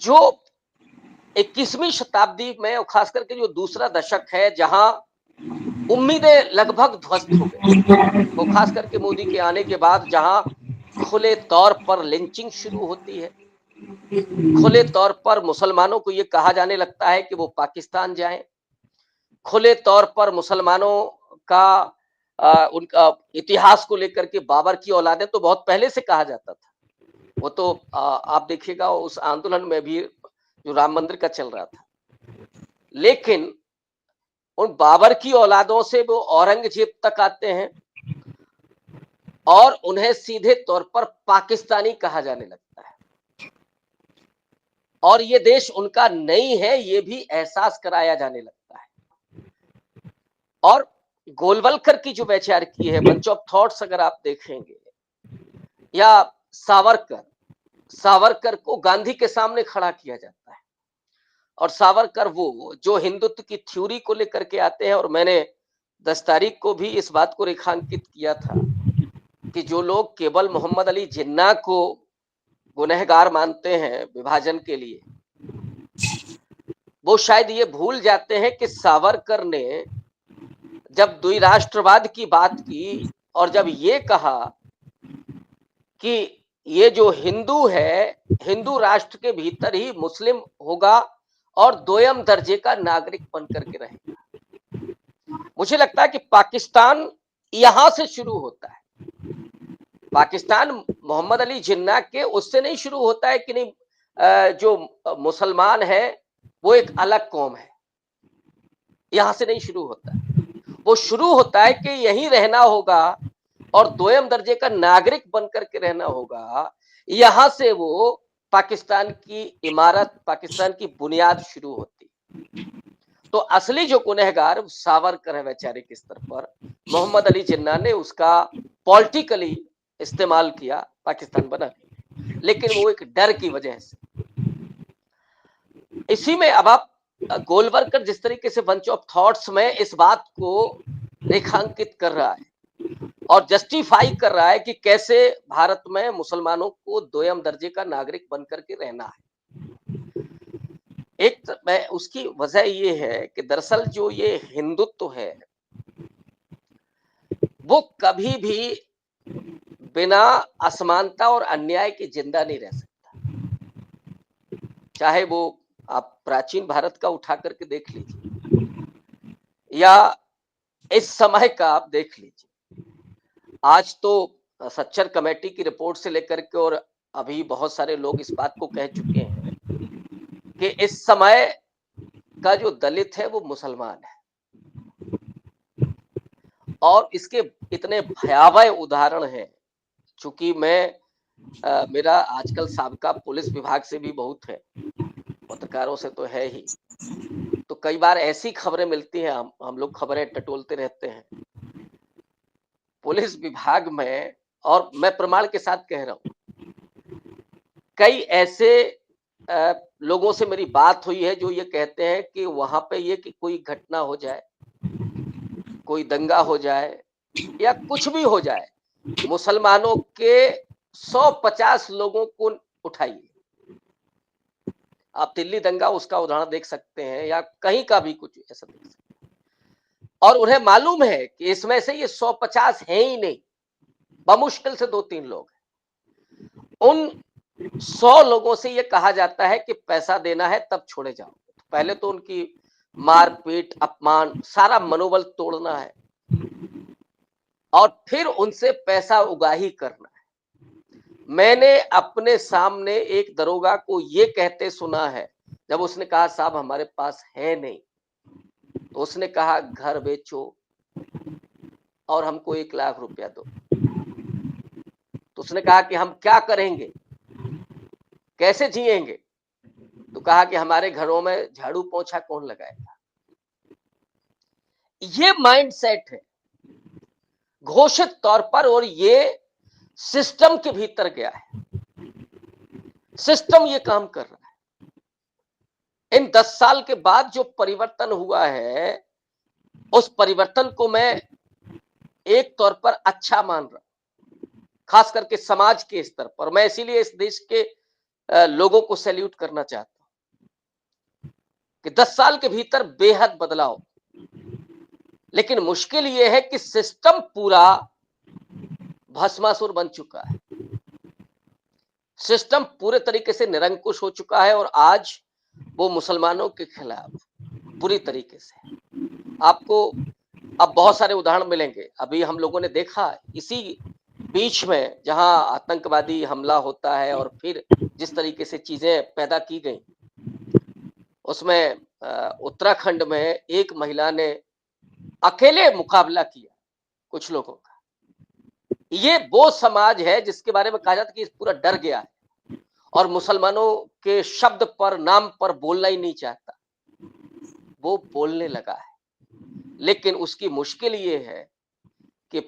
जो 21वीं शताब्दी में, और खास करके जो दूसरा दशक है जहां उम्मीदें लगभग ध्वस्त हो गई, वो खास करके मोदी के आने के बाद, जहां खुले तौर पर लिंचिंग शुरू होती है, खुले तौर पर मुसलमानों को ये कहा जाने लगता है कि वो पाकिस्तान जाएं, खुले तौर पर मुसलमानों का उनका इतिहास को लेकर के बाबर की औलादें तो बहुत पहले से कहा जाता था। वो तो आप देखिएगा उस आंदोलन में भी जो राम मंदिर का चल रहा था, लेकिन उन बाबर की औलादों से वो औरंगजेब तक आते हैं और उन्हें सीधे तौर पर पाकिस्तानी कहा जाने लगता है। और ये देश उनका नहीं है, ये भी एहसास कराया जाने लगता है। और गोलवलकर की जो वैचारिकी है, बंच ऑफ थॉट्स, अगर आप देखेंगे, या सावरकर को गांधी के सामने खड़ा किया जाता है। और सावरकर वो जो हिंदुत्व की थ्योरी को लेकर के आते हैं, और मैंने 10 तारीख को भी इस बात को रेखांकित किया था कि जो लोग केवल मोहम्मद अली जिन्ना को गुनहगार मानते हैं विभाजन के लिए, वो शायद ये भूल जाते हैं कि सावरकर ने जब द्विराष्ट्रवाद की बात की और जब ये कहा कि ये जो हिंदू है, हिंदू राष्ट्र के भीतर ही मुस्लिम होगा और दोयम दर्जे का नागरिक बनकर के रहेगा। मुझे लगता है कि पाकिस्तान यहां से शुरू होता है। पाकिस्तान मोहम्मद अली जिन्ना के उससे नहीं शुरू होता है कि नहीं जो मुसलमान है वो एक अलग कौम है, यहां से नहीं शुरू होता है। वो शुरू होता है कि यहीं रहना होगा और दोयम दर्जे का नागरिक बनकर के रहना होगा। यहां से वो पाकिस्तान की इमारत, पाकिस्तान की बुनियाद शुरू होती। तो असली जो गुनहगार सावरकर है वैचारिक स्तर पर, मोहम्मद अली जिन्ना ने उसका पॉलिटिकली इस्तेमाल किया पाकिस्तान बना, लेकिन वो एक डर की वजह से। इसी में अब आप गोलवलकर जिस तरीके से बंच ऑफ थॉट्स में इस बात को रेखांकित कर रहा है और जस्टिफाई कर रहा है कि कैसे भारत में मुसलमानों को दोयम दर्जे का नागरिक बनकर के रहना है। एक मैं उसकी वजह ये है कि दरअसल जो ये हिंदुत्व है वो कभी भी बिना असमानता और अन्याय के जिंदा नहीं रह सकता। चाहे वो आप प्राचीन भारत का उठा करके देख लीजिए या इस समय का आप देख लीजिए। आज तो सच्चर कमेटी की रिपोर्ट से लेकर के और अभी बहुत सारे लोग इस बात को कह चुके हैं कि इस समय का जो दलित है वो मुसलमान है, और इसके इतने भयावह उदाहरण हैं। चूंकि मैं मेरा आजकल साबका पुलिस विभाग से भी बहुत है, पत्रकारों से तो है ही, तो कई बार ऐसी खबरें मिलती हैं, हम लोग खबरें टटोलते रहते हैं पुलिस विभाग में, और मैं प्रमाण के साथ कह रहा हूं, कई ऐसे लोगों से मेरी बात हुई है जो ये कहते हैं कि वहां पे ये कि कोई घटना हो जाए, कोई दंगा हो जाए या कुछ भी हो जाए, मुसलमानों के 150 लोगों को उठाइए। आप दिल्ली दंगा उसका उदाहरण देख सकते हैं या कहीं का भी कुछ ऐसा देख सकते हैं, और उन्हें मालूम है कि इसमें से ये 150 हैं ही नहीं, बमुश्किल से 2-3 लोग हैं। उन 100 लोगों से ये कहा जाता है कि पैसा देना है तब छोड़े जाओ। पहले तो उनकी मारपीट, अपमान, सारा मनोबल तोड़ना है और फिर उनसे पैसा उगाही करना है। मैंने अपने सामने एक दरोगा को ये कहते सुना है, जब उसने कहा साहब हमारे पास है नहीं, तो उसने कहा घर बेचो और हमको 1 लाख रुपया दो। तो उसने कहा कि हम क्या करेंगे, कैसे जिएंगे? तो कहा कि हमारे घरों में झाड़ू पोंछा कौन लगाएगा। ये माइंडसेट है घोषित तौर पर, और ये सिस्टम के भीतर गया है, सिस्टम ये काम कर रहा है। इन 10 साल के बाद जो परिवर्तन हुआ है, उस परिवर्तन को मैं एक तौर पर अच्छा मान रहा हूं, खास करके समाज के स्तर पर। मैं इसीलिए इस देश के लोगों को सैल्यूट करना चाहता हूं कि 10 साल के भीतर बेहद बदलाव। लेकिन मुश्किल यह है कि सिस्टम पूरा भस्मासुर बन चुका है, सिस्टम पूरे तरीके से निरंकुश हो चुका है, और आज वो मुसलमानों के खिलाफ पूरी तरीके से। आपको अब बहुत सारे उदाहरण मिलेंगे। अभी हम लोगों ने देखा इसी बीच में, जहां आतंकवादी हमला होता है और फिर जिस तरीके से चीजें पैदा की गई, उसमें उत्तराखंड में एक महिला ने अकेले मुकाबला किया कुछ लोगों का। ये वो समाज है जिसके बारे में कहा जाता है कि पूरा डर गया है और मुसलमानों के शब्द पर, नाम पर बोलना ही नहीं चाहता। वो बोलने लगा है, लेकिन उसकी मुश्किल ये है कि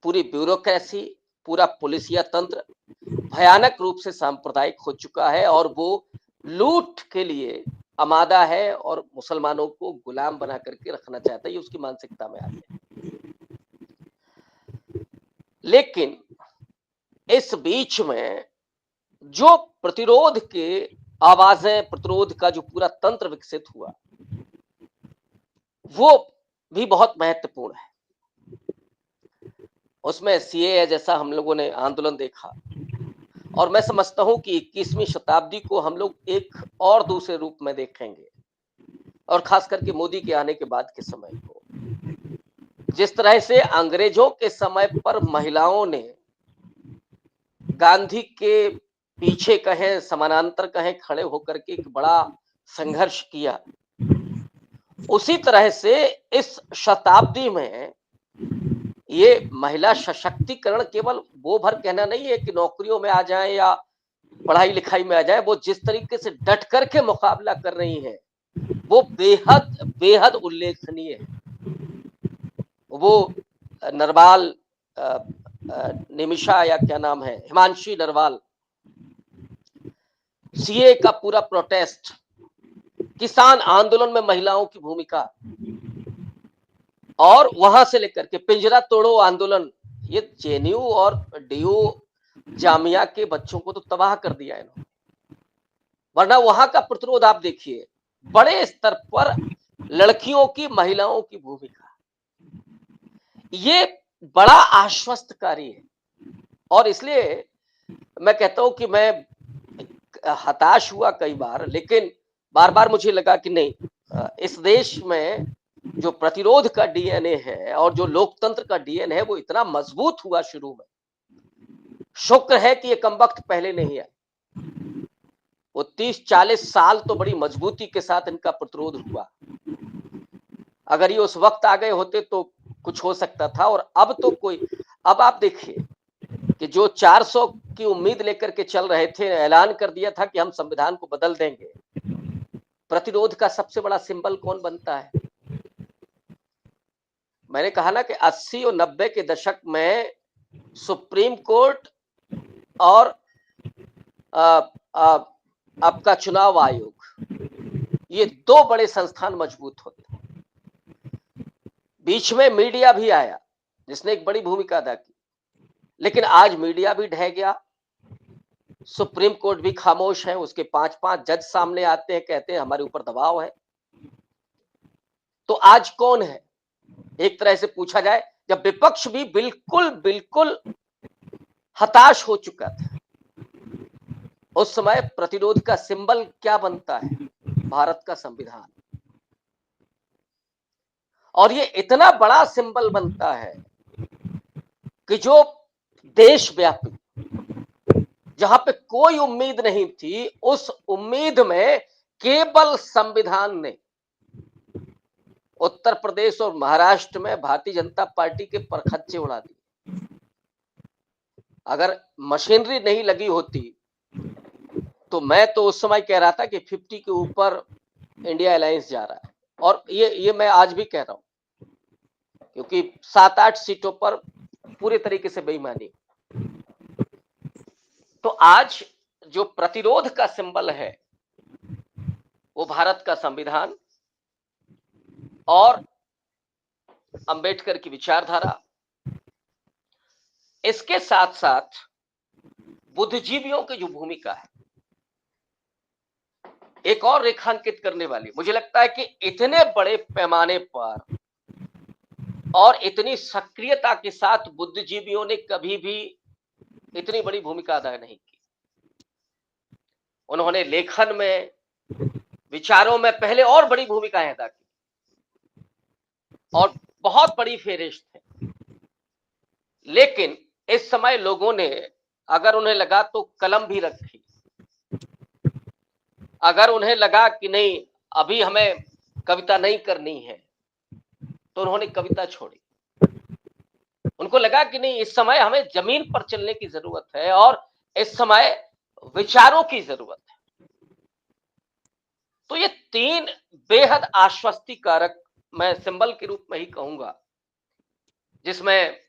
पूरी ब्यूरोक्रेसी, पूरा पुलिसिया तंत्र भयानक रूप से सांप्रदायिक हो चुका है और वो लूट के लिए आमादा है और मुसलमानों को गुलाम बना करके रखना चाहता है। ये उसकी मानसिकता में आ गया। लेकिन इस बीच में जो प्रतिरोध के आवाजें, प्रतिरोध का जो पूरा तंत्र विकसित हुआ, वो भी बहुत महत्वपूर्ण है। उसमें सीएए जैसा हम लोगों ने आंदोलन देखा, और मैं समझता हूं कि 21वीं शताब्दी को हम लोग एक और दूसरे रूप में देखेंगे, और खास करके मोदी के आने के बाद के समय को। जिस तरह से अंग्रेजों के समय पर महिलाओं ने गांधी के पीछे कहें, समानांतर कहें, खड़े होकर के एक बड़ा संघर्ष किया, उसी तरह से इस शताब्दी में ये महिला सशक्तिकरण केवल वो भर कहना नहीं है कि नौकरियों में आ जाए या पढ़ाई लिखाई में आ जाए। वो जिस तरीके से डट करके मुकाबला कर रही हैं, वो बेहद बेहद उल्लेखनीय है। वो नरवाल, निमिषा या क्या नाम है, हिमांशी नरवाल, सीए का पूरा प्रोटेस्ट, किसान आंदोलन में महिलाओं की भूमिका, और वहां से लेकर के पिंजरा तोड़ो आंदोलन ये जेएनयू और डीयू जामिया के बच्चों को तो तबाह कर दिया इन्होंने। वरना वहां का प्रतिरोध आप देखिए, बड़े स्तर पर लड़कियों की, महिलाओं की भूमिका, ये बड़ा आश्वस्तकारी है। और इसलिए मैं कहता हूं कि मैं हताश हुआ कई बार, लेकिन बार बार मुझे लगा कि नहीं, इस देश में जो प्रतिरोध का डीएनए है और जो लोकतंत्र का डीएनए है वो इतना मजबूत हुआ शुरू में। शुक्र है कि ये कमबख्त पहले नहीं आए। वो 30-40 साल तो बड़ी मजबूती के साथ इनका प्रतिरोध हुआ। अगर ये उस वक्त आ गए होते तो कुछ हो सकता था। और अब तो कोई, अब आप देखिए कि जो 400 की उम्मीद लेकर के चल रहे थे, ऐलान कर दिया था कि हम संविधान को बदल देंगे, प्रतिरोध का सबसे बड़ा सिंबल कौन बनता है? मैंने कहा ना कि 80 और 90 के दशक में सुप्रीम कोर्ट और आपका चुनाव आयोग, ये दो बड़े संस्थान मजबूत होते। बीच में मीडिया भी आया जिसने एक बड़ी भूमिका अदा की, लेकिन आज मीडिया भी ढह गया, सुप्रीम कोर्ट भी खामोश है, उसके 5-5 जज सामने आते हैं, कहते हैं हमारे ऊपर दबाव है। तो आज कौन है? एक तरह से पूछा जाए, जब विपक्ष भी बिल्कुल बिल्कुल हताश हो चुका था, उस समय प्रतिरोध का सिंबल क्या बनता है? भारत का संविधान। और ये इतना बड़ा सिंबल बनता है कि जो देशव्यापी, जहां पे कोई उम्मीद नहीं थी, उस उम्मीद में केवल संविधान ने उत्तर प्रदेश और महाराष्ट्र में भारतीय जनता पार्टी के परखच्चे उड़ा दिए। अगर मशीनरी नहीं लगी होती तो मैं तो उस समय कह रहा था कि 50 के ऊपर इंडिया अलायंस जा रहा है। और ये मैं आज भी कह रहा हूं, क्योंकि 7-8 सीटों पर पूरे तरीके से बेईमानी। तो आज जो प्रतिरोध का सिंबल है वो भारत का संविधान और अंबेडकर की विचारधारा, इसके साथ साथ बुद्धिजीवियों की जो भूमिका है, एक और रेखांकित करने वाली। मुझे लगता है कि इतने बड़े पैमाने पर और इतनी सक्रियता के साथ बुद्धिजीवियों ने कभी भी इतनी बड़ी भूमिका अदा नहीं की। उन्होंने लेखन में, विचारों में पहले और बड़ी भूमिकाएं अदा की और बहुत बड़ी फेरिस्त है। लेकिन इस समय लोगों ने, अगर उन्हें लगा तो कलम भी रखी, अगर उन्हें लगा कि नहीं अभी हमें कविता नहीं करनी है तो उन्होंने कविता छोड़ी। उनको लगा कि नहीं, इस समय हमें जमीन पर चलने की जरूरत है और इस समय विचारों की जरूरत है। तो ये 3 बेहद आश्वस्तिकारक, मैं सिंबल के रूप में ही कहूंगा, जिसमें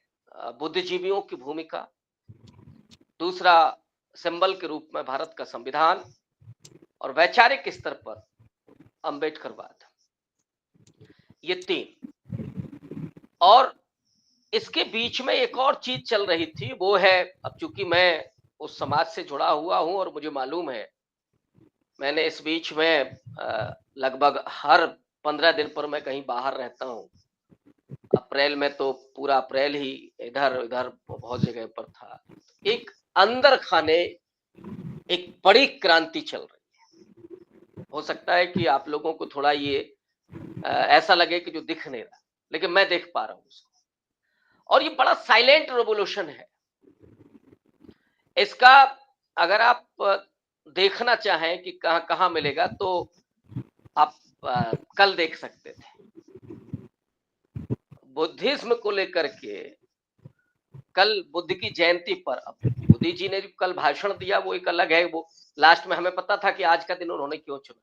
बुद्धिजीवियों की भूमिका, दूसरा सिंबल के रूप में भारत का संविधान और वैचारिक स्तर पर अंबेडकरवाद, ये 3। और इसके बीच में एक और चीज चल रही थी, वो है, अब चूंकि मैं उस समाज से जुड़ा हुआ हूं और मुझे मालूम है, मैंने इस बीच में लगभग हर 15 दिन पर मैं कहीं बाहर रहता हूं। अप्रैल में तो पूरा अप्रैल ही इधर उधर बहुत जगह पर था। एक अंदर खाने एक बड़ी क्रांति चल रही है। हो सकता है कि आप लोगों को थोड़ा ये ऐसा लगे कि जो दिख नहीं रहा, लेकिन मैं देख पा रहा हूं उसको। और ये बड़ा साइलेंट रेवोल्यूशन है। इसका अगर आप देखना चाहें कि कहां कहां मिलेगा, तो आप कल देख सकते थे बुद्धिज्म को लेकर के। कल बुद्ध की जयंती पर, अब मोदी जी ने जो कल भाषण दिया वो एक अलग है, वो लास्ट में हमें पता था कि आज का दिन उन्होंने क्यों चुना।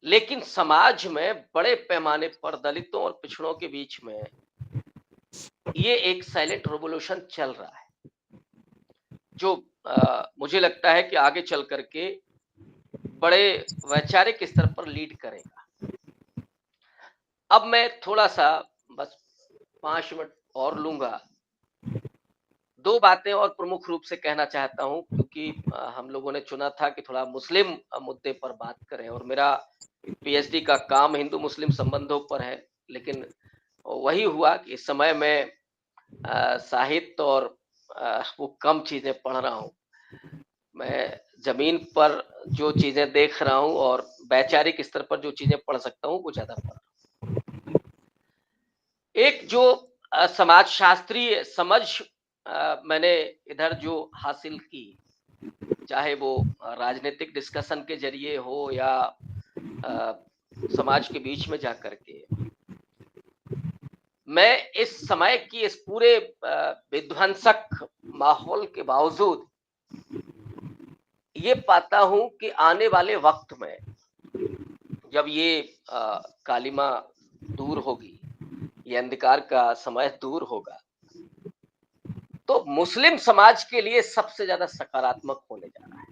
लेकिन समाज में बड़े पैमाने पर दलितों और पिछड़ों के बीच में ये एक साइलेंट रेवोल्यूशन चल रहा है, जो मुझे लगता है कि आगे चल करके बड़े वैचारिक स्तर पर लीड करेगा। अब मैं थोड़ा सा, बस 5 मिनट और लूंगा। दो बातें और प्रमुख रूप से कहना चाहता हूं, क्योंकि हम लोगों ने चुना था कि थोड़ा मुस्लिम मुद्दे पर बात करें, और मेरा पीएचडी का काम हिंदू मुस्लिम संबंधों पर है। लेकिन वही हुआ कि इस समय मैं साहित्य और वो कम चीजें पढ़ रहा हूँ। मैं जमीन पर जो चीजें देख रहा हूँ और वैचारिक स्तर पर जो चीजें पढ़ सकता हूँ वो ज्यादा पढ़ रहा हूँ। एक जो समाज शास्त्रीय समझ मैंने इधर जो हासिल की, चाहे वो राजनीतिक डिस्कशन के जरिए हो या समाज के बीच में जाकर के, मैं इस समय की इस पूरे विध्वंसक माहौल के बावजूद ये पाता हूं कि आने वाले वक्त में जब ये कालिमा दूर होगी, ये अंधकार का समय दूर होगा, तो मुस्लिम समाज के लिए सबसे ज्यादा सकारात्मक होने जा रहा है।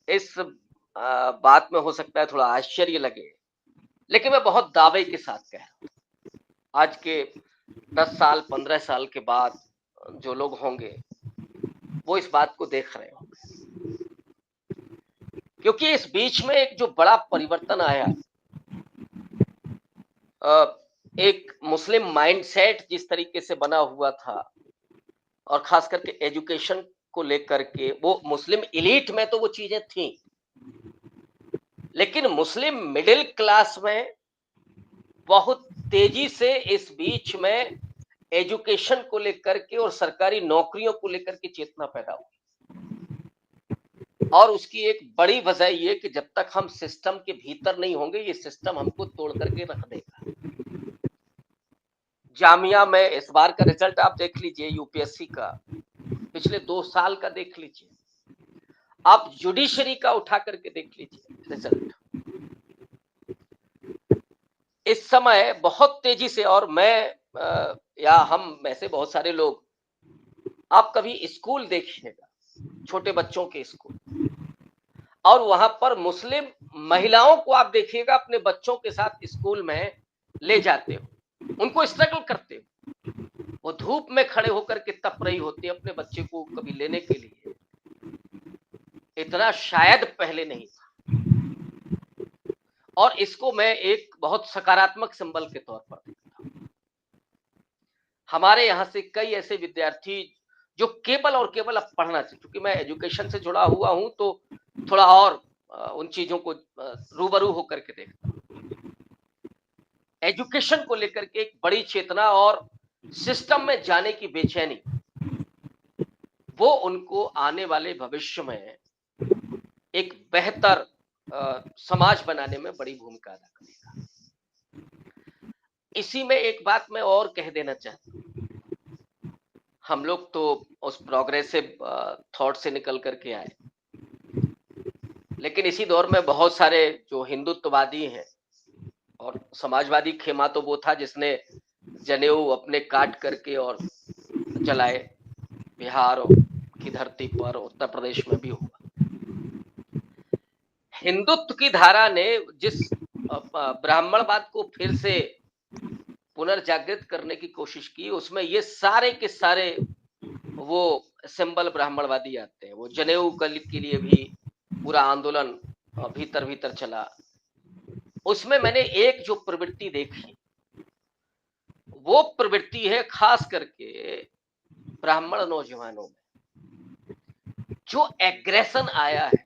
इस बात में हो सकता है थोड़ा आश्चर्य लगे, लेकिन मैं बहुत दावे के साथ कह रहा हूं। आज के 10 साल 15 साल के बाद जो लोग होंगे वो इस बात को देख रहे होंगे, क्योंकि इस बीच में एक जो बड़ा परिवर्तन आया, एक मुस्लिम माइंडसेट जिस तरीके से बना हुआ था, और खास करके एजुकेशन को लेकर के, वो मुस्लिम एलीट में तो वो चीजें थी, लेकिन मुस्लिम मिडिल क्लास में बहुत तेजी से इस बीच में एजुकेशन को लेकर के और सरकारी नौकरियों को लेकर के चेतना पैदा हुई। और उसकी एक बड़ी वजह ये कि जब तक हम सिस्टम के भीतर नहीं होंगे, ये सिस्टम हमको तोड़ करके रख देगा। जामिया में इस बार का रिजल्ट आप देख लीजिए, यूपीएससी का पिछले 2 साल का देख लीजिए, आप जुडिशरी का उठा करके देख लीजिए रिजल्ट। इस समय बहुत तेजी से, और मैं या हम में से बहुत सारे लोग, आप कभी स्कूल देखिएगा, छोटे बच्चों के स्कूल, और वहां पर मुस्लिम महिलाओं को आप देखिएगा अपने बच्चों के साथ स्कूल में ले जाते हो, उनको स्ट्रगल करते हो, वो धूप में खड़े होकर के तप रही होती है अपने बच्चे को कभी लेने के लिए। इतना शायद पहले नहीं था, और इसको मैं एक बहुत सकारात्मक सिंबल के तौर पर देखता हूं। हमारे यहाँ से कई ऐसे विद्यार्थी जो केवल और केवल अब पढ़ना चाहिए, क्योंकि मैं एजुकेशन से जुड़ा हुआ हूं तो थोड़ा और उन चीजों को रूबरू होकर के देखता हूं। एजुकेशन को लेकर के एक बड़ी चेतना और सिस्टम में जाने की बेचैनी, वो उनको आने वाले भविष्य में एक बेहतर समाज बनाने में बड़ी भूमिका अदा करेगा। इसी में एक बात मैं और कह देना चाहता हूं, हम लोग तो उस प्रोग्रेसिव थॉट से निकल करके आए, लेकिन इसी दौर में बहुत सारे जो हिंदुत्ववादी हैं, और समाजवादी खेमा तो वो था जिसने जनेऊ अपने काट करके और जलाए, बिहार की धरती पर, उत्तर प्रदेश में भी हुआ। हिंदुत्व की धारा ने जिस ब्राह्मणवाद को फिर से पुनर्जागृत करने की कोशिश की, उसमें ये सारे के सारे वो सिंबल ब्राह्मणवादी आते हैं। वो जनेऊ के लिए भी पूरा आंदोलन भीतर भीतर चला। उसमें मैंने एक जो प्रवृत्ति देखी, वो प्रवृत्ति है खास करके ब्राह्मण नौजवानों में जो एग्रेशन आया है।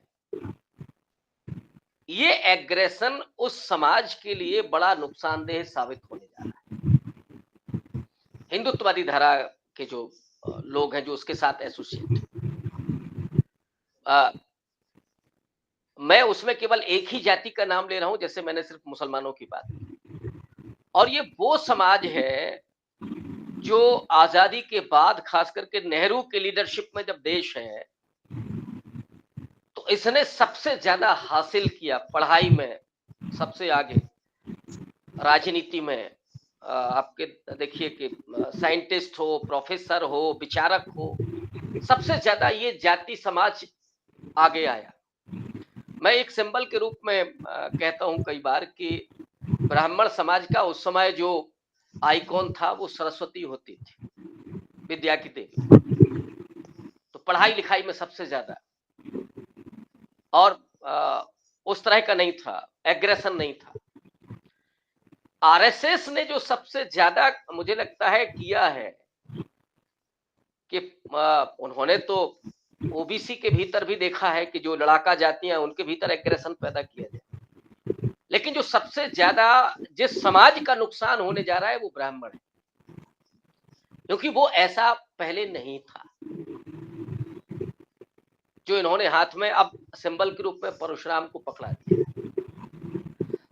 ये एग्रेशन उस समाज के लिए बड़ा नुकसानदेह साबित होने जा रहा है। हिंदुत्ववादी धारा के जो लोग हैं जो उसके साथ एसोसिएट, मैं उसमें केवल एक ही जाति का नाम ले रहा हूं, जैसे मैंने सिर्फ मुसलमानों की बात की। और ये वो समाज है जो आजादी के बाद, खास करके नेहरू के लीडरशिप में जब देश है, तो इसने सबसे ज्यादा हासिल किया पढ़ाई में, सबसे आगे राजनीति में। आपके देखिए कि साइंटिस्ट हो, प्रोफेसर हो, विचारक हो, सबसे ज्यादा ये जाति समाज आगे आया। मैं एक सिंबल के रूप में कहता हूं कई बार कि ब्राह्मण समाज का उस समय जो आइकॉन था वो सरस्वती होती थी, विद्या की देवी। तो पढ़ाई लिखाई में सबसे ज्यादा, और उस तरह का नहीं था, एग्रेशन नहीं था। आरएसएस ने जो सबसे ज्यादा मुझे लगता है किया है कि उन्होंने तो ओबीसी के भीतर भी देखा है कि जो लड़ाका जातियां उनके भीतर एग्रेशन पैदा किया जाए, लेकिन जो सबसे ज्यादा जिस समाज का नुकसान होने जा रहा है वो ब्राह्मण है, क्योंकि वो ऐसा पहले नहीं था। जो इन्होंने हाथ में अब सिंबल के रूप में परशुराम को पकड़ा दिया,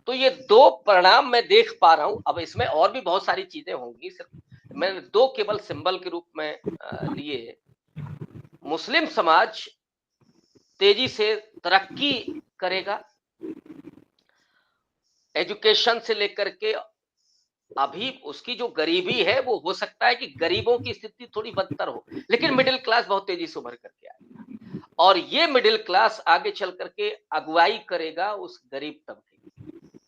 तो ये दो परिणाम मैं देख पा रहा हूं। अब इसमें और भी बहुत सारी चीजें होंगी, सिर्फ मैंने दो केवल सिंबल के रूप में लिए। मुस्लिम समाज तेजी से तरक्की करेगा, एजुकेशन से लेकर के अभी उसकी जो गरीबी है वो हो सकता है कि गरीबों की स्थिति थोड़ी बदतर हो, लेकिन मिडिल क्लास बहुत तेजी से उभर करके आएगा, और ये मिडिल क्लास आगे चल करके अगुवाई करेगा उस गरीब तबके की।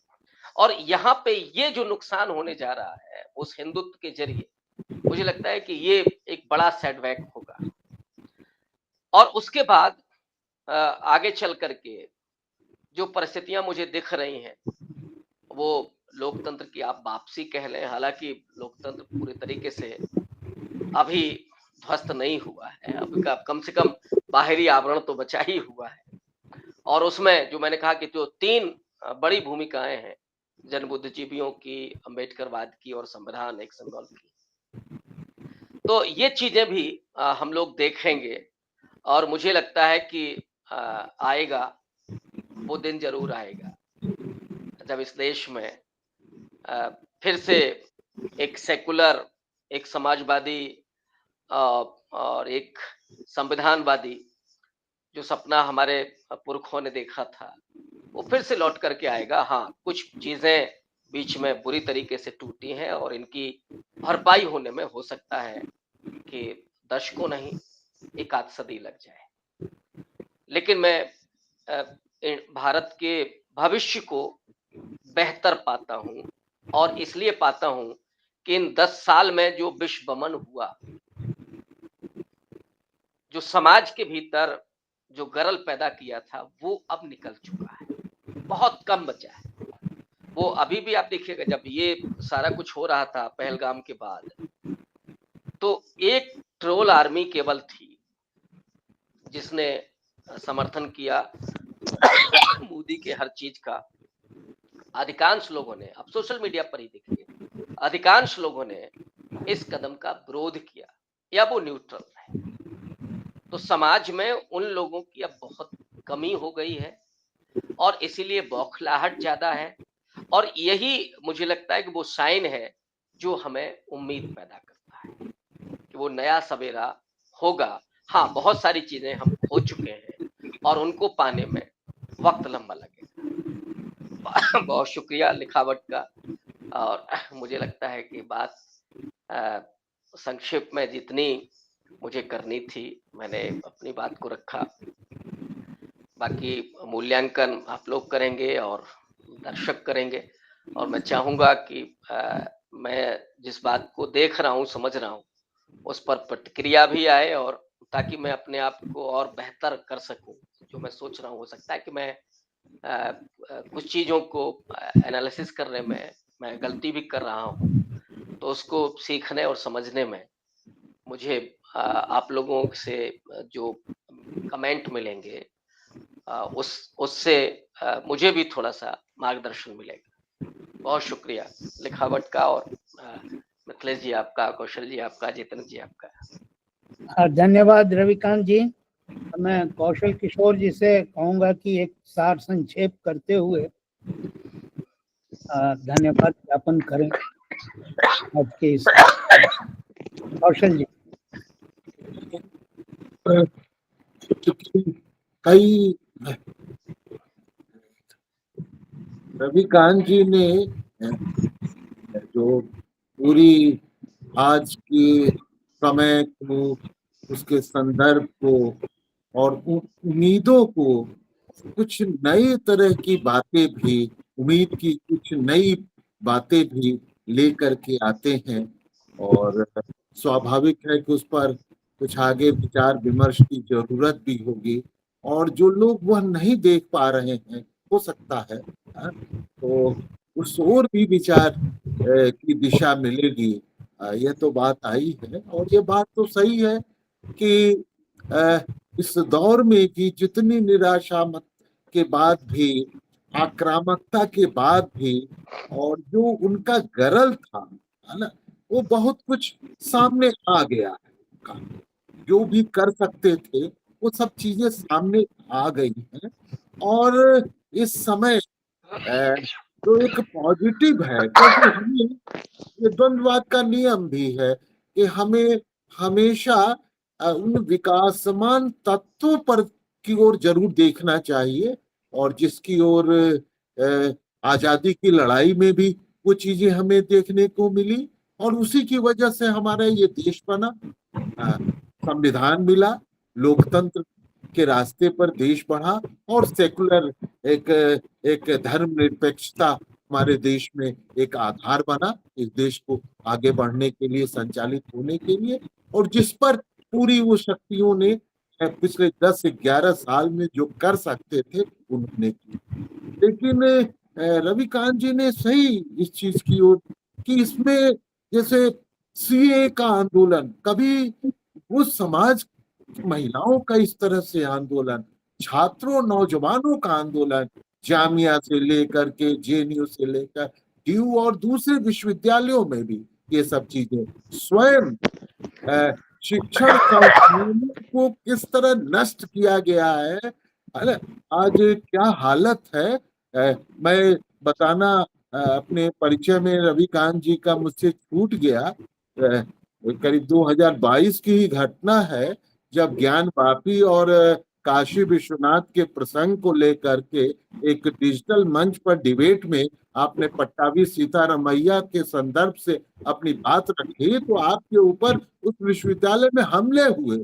और यहाँ पे ये जो नुकसान होने जा रहा है उस हिंदुत्व के जरिए, मुझे लगता है कि ये एक बड़ा सेटबैक होगा। और उसके बाद आगे चल करके जो परिस्थितियां मुझे दिख रही हैं वो लोकतंत्र की आप वापसी कह लें, हालांकि लोकतंत्र पूरे तरीके से अभी ध्वस्त नहीं हुआ है, अभी का कम से कम बाहरी आवरण तो बचा ही हुआ है। और उसमें जो मैंने कहा कि जो तीन बड़ी भूमिकाएं हैं, जन बुद्धिजीवियों की, अम्बेडकरवाद की और संविधान एक सिंबल की, तो ये चीजें भी हम लोग देखेंगे। और मुझे लगता है कि आएगा, वो दिन जरूर आएगा जब इस देश में फिर से एक सेकुलर, एक समाजवादी और एक संविधानवादी जो सपना हमारे पुरखों ने देखा था वो फिर से लौट करके आएगा। हाँ, कुछ चीजें बीच में बुरी तरीके से टूटी हैं और इनकी भरपाई होने में हो सकता है कि दशकों नहीं, एक आध सदी लग जाए। लेकिन मैं भारत के भविष्य को बेहतर पाता हूं, और इसलिए पाता हूं कि इन 10 साल में जो विश्वमन हुआ, जो समाज के भीतर जो गरल पैदा किया था वो अब निकल चुका है, बहुत कम बचा है। वो अभी भी आप देखिएगा, जब ये सारा कुछ हो रहा था पहलगाम के बाद, तो एक ट्रोल आर्मी केवल थी जिसने समर्थन किया मोदी के हर चीज का। अधिकांश लोगों ने, आप सोशल मीडिया पर ही देखिए, अधिकांश लोगों ने इस कदम का विरोध किया या वो न्यूट्रल रहे। तो समाज में उन लोगों की अब बहुत कमी हो गई है और इसीलिए बौखलाहट ज्यादा है, और यही मुझे लगता है कि वो साइन है जो हमें उम्मीद पैदा करता है कि वो नया सवेरा होगा। हाँ, बहुत सारी चीजें हम खो चुके हैं और उनको पाने में वक्त लंबा लगेगा। बहुत शुक्रिया लिखावट का, और मुझे लगता है कि बात संक्षेप में जितनी मुझे करनी थी मैंने अपनी बात को रखा। बाकी मूल्यांकन आप लोग करेंगे और दर्शक करेंगे, और मैं चाहूंगा कि मैं जिस बात को देख रहा हूँ, समझ रहा हूँ, उस पर प्रतिक्रिया भी आए, और ताकि मैं अपने आप को और बेहतर कर सकूं। जो मैं सोच रहा हूँ, हो सकता है कि मैं कुछ चीजों को एनालिसिस करने में मैं गलती भी कर रहा हूँ, तो उसको सीखने और समझने में मुझे आप लोगों से जो कमेंट मिलेंगे उससे मुझे भी थोड़ा सा मार्गदर्शन मिलेगा। बहुत शुक्रिया लिखावट का, और मिथिलेश जी आपका, कौशल जी आपका, जितेंद्र जी आपका। धन्यवाद रविकांत जी। मैं कौशल किशोर जी से कहूंगा कि एक सार संक्षेप करते हुए धन्यवाद ज्ञापन करें आपके इस। कौशल जी। कई रविकांत जी ने जो पूरी आज के समय को, उसके संदर्भ को और उम्मीदों को, कुछ नए तरह की बातें भी, उम्मीद की कुछ नई बातें भी लेकर के आते हैं, और स्वाभाविक है कि उस पर कुछ आगे विचार विमर्श की जरूरत भी होगी, और जो लोग वह नहीं देख पा रहे हैं, हो सकता है तो उस ओर भी विचार की दिशा मिलेगी। यह तो बात आई है, और ये बात तो सही है कि अ, इस दौर में कि जितनी निराशा मत के बाद भी, आक्रामकता के बाद भी, और जो उनका गरल था, है ना, वो बहुत कुछ सामने आ गया है उनका। जो भी कर सकते थे वो सब चीजें सामने आ गई हैं, और इस समय तो एक पॉजिटिव है, क्योंकि हमें ये द्वंद्ववाद का नियम भी है कि हमें हमेशा उन विकासमान तत्वों पर की ओर जरूर देखना चाहिए, और जिसकी ओर आजादी की लड़ाई में भी वो चीजें हमें देखने को मिली, और उसी की वजह से हमारा ये देश बना, संविधान मिला, लोकतंत्र के रास्ते पर देश बढ़ा, और सेकुलर एक एक धर्मनिरपेक्षता हमारे देश में एक आधार बना इस देश को आगे बढ़ने के लिए, संचालित होने के लिए, और जिस पर पूरी वो शक्तियों ने पिछले 10-11 साल में जो कर सकते थे उन्होंने की। लेकिन रविकांत जी ने सही इस चीज की ओर कि इसमें जैसे सीए का आंदोलन, कभी उस समाज महिलाओं का इस तरह से आंदोलन, छात्रों नौजवानों का आंदोलन, जामिया से लेकर के जेएनयू से लेकर डीयू और दूसरे विश्वविद्यालयों में भी ये सब चीजें, स्वयं शिक्षण संस्थानों को किस तरह नष्ट किया गया है। अरे आज क्या हालत है। मैं बताना अपने परिचय में रविकांत जी का मुझसे छूट गया। करीब 2022 की ही घटना है, जब ज्ञान वापी और काशी विश्वनाथ के प्रसंग को लेकर के एक डिजिटल मंच पर डिबेट में आपने पट्टाभी सीतारमैया के संदर्भ से अपनी बात रखी, तो आपके ऊपर उस विश्वविद्यालय में हमले हुए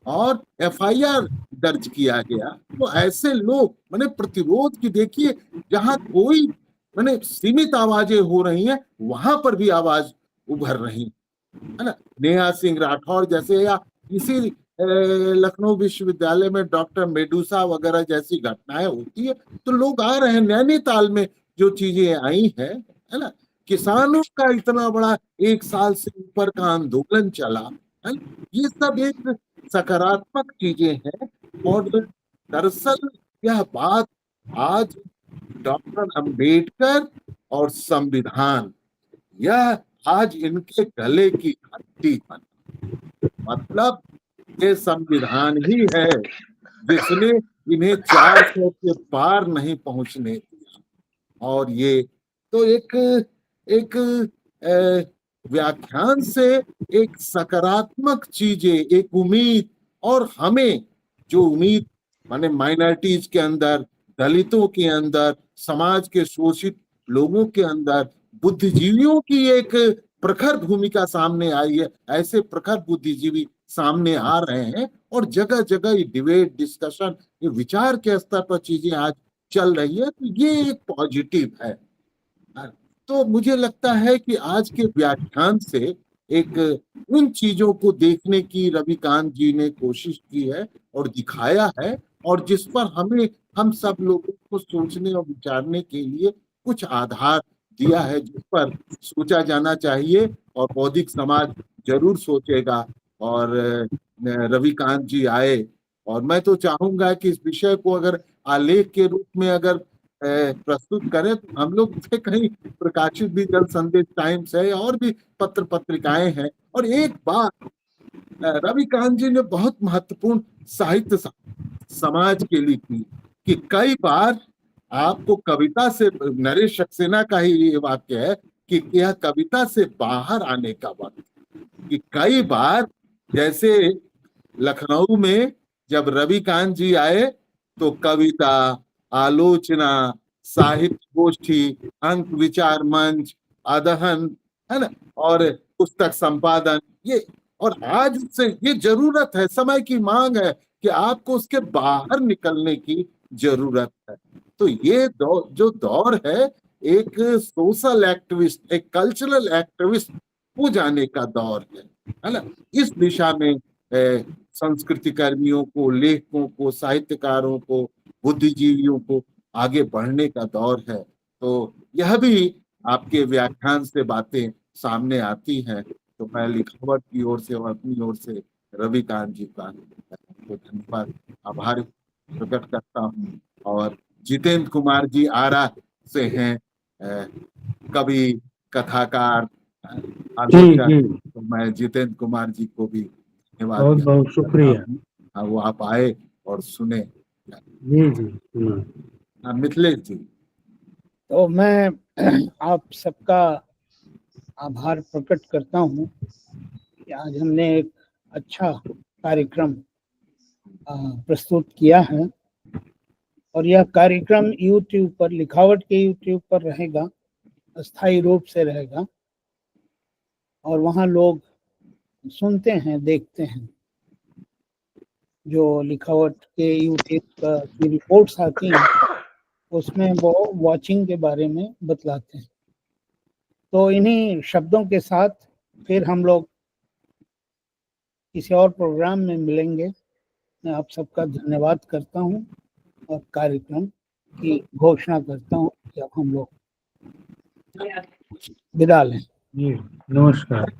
और एफआईआर दर्ज किया गया। तो ऐसे लोग माने प्रतिरोध की, देखिए जहां कोई माने सीमित आवाजें हो रही हैं, वहां पर भी आवाज उभर रही है ना। नेहा सिंह राठौर जैसे, या इसी लखनऊ विश्वविद्यालय में डॉक्टर मेडूसा वगैरह जैसी घटनाएं होती है तो लोग आ रहे हैं। नैनीताल में जो चीजें आई है ना, किसानों का इतना बड़ा 1 साल से ऊपर का आंदोलन चला है, ये सब एक सकारात्मक चीजें हैं। और दरअसल यह बात आज डॉक्टर अंबेडकर और संविधान, यह आज इनके गले की हड्डी बना। मतलब ये संविधान ही है जिसने इन्हें 400 के पार नहीं पहुंचने दिया। और ये तो एक व्याख्यान से एक सकारात्मक चीजें, एक उम्मीद, और हमें जो उम्मीद माने माइनॉरिटीज के अंदर, दलितों के अंदर, समाज के शोषित लोगों के अंदर, बुद्धिजीवियों की एक प्रखर भूमिका सामने आई है। ऐसे प्रखर बुद्धिजीवी सामने आ रहे हैं, और जगह जगह ये डिबेट, डिस्कशन, ये विचार के स्तर पर चीजें आज चल रही है, तो ये एक पॉजिटिव है। तो मुझे लगता है कि आज के व्याख्यान से एक उन चीजों को देखने की रविकांत जी ने कोशिश की है और दिखाया है, और जिस पर हम सब लोगों को सोचने और विचारने के लिए कुछ आधार दिया है, जिस पर सोचा जाना चाहिए, और बौद्धिक समाज जरूर सोचेगा। और रविकांत जी आए, और मैं तो चाहूंगा कि इस विषय को अगर आलेख के रूप में अगर प्रस्तुत करें, तो हम लोग से कहीं प्रकाशित भी जल संदेश टाइम्स है और भी पत्र पत्रिकाएं हैं। और एक बात रविकांत जी ने बहुत महत्वपूर्ण साहित्य समाज के लिए की कि कई बार आपको कविता से, नरेश सक्सेना का ही ये वाक्य है कि यह कविता से बाहर आने का वक्त, कि कई बार जैसे लखनऊ में जब रविकांत जी आए तो कविता, आलोचना, साहित्य गोष्ठी, अंक विचार मंच, अदहन, है ना, और पुस्तक संपादन, ये, और आज से ये जरूरत है, समय की मांग है कि आपको उसके बाहर निकलने की जरूरत है। तो ये जो दौर है, एक सोशल एक्टिविस्ट, एक कल्चरल एक्टिविस्ट हो जाने का दौर है ना। इस दिशा में संस्कृति कर्मियों को, लेखकों को, साहित्यकारों को, बुद्धिजीवियों को आगे बढ़ने का दौर है। तो यह भी आपके व्याख्यान से बातें सामने आती हैं। तो मैं लिखावट की ओर से और अपनी ओर से रविकांत जी का धन्यवाद, आभार प्रकट करता हूँ। और जितेंद्र कुमार जी आरा से हैं, कवि, कथाकार, आलोचक। तो मैं जितेंद्र कुमार जी को भी धन्यवाद, बहुत बहुत शुक्रिया। वो आप आए और सुने। जी जी। मिथिलेश जी। तो मैं आप सबका आभार प्रकट करता हूँ कि आज हमने एक अच्छा कार्यक्रम प्रस्तुत किया है, और यह कार्यक्रम YouTube पर, लिखावट के YouTube पर रहेगा, अस्थायी रूप से रहेगा, और वहाँ लोग सुनते हैं, देखते हैं। जो लिखावट के YouTube की रिपोर्ट्स आती हैं उसमें वो वॉचिंग के बारे में बतलाते हैं। तो इन्हीं शब्दों के साथ फिर हम लोग किसी और प्रोग्राम में मिलेंगे। मैं आप सबका धन्यवाद करता हूँ और कार्यक्रम की घोषणा करता हूँ कि अब हम लोग विदा लें। जी, नमस्कार।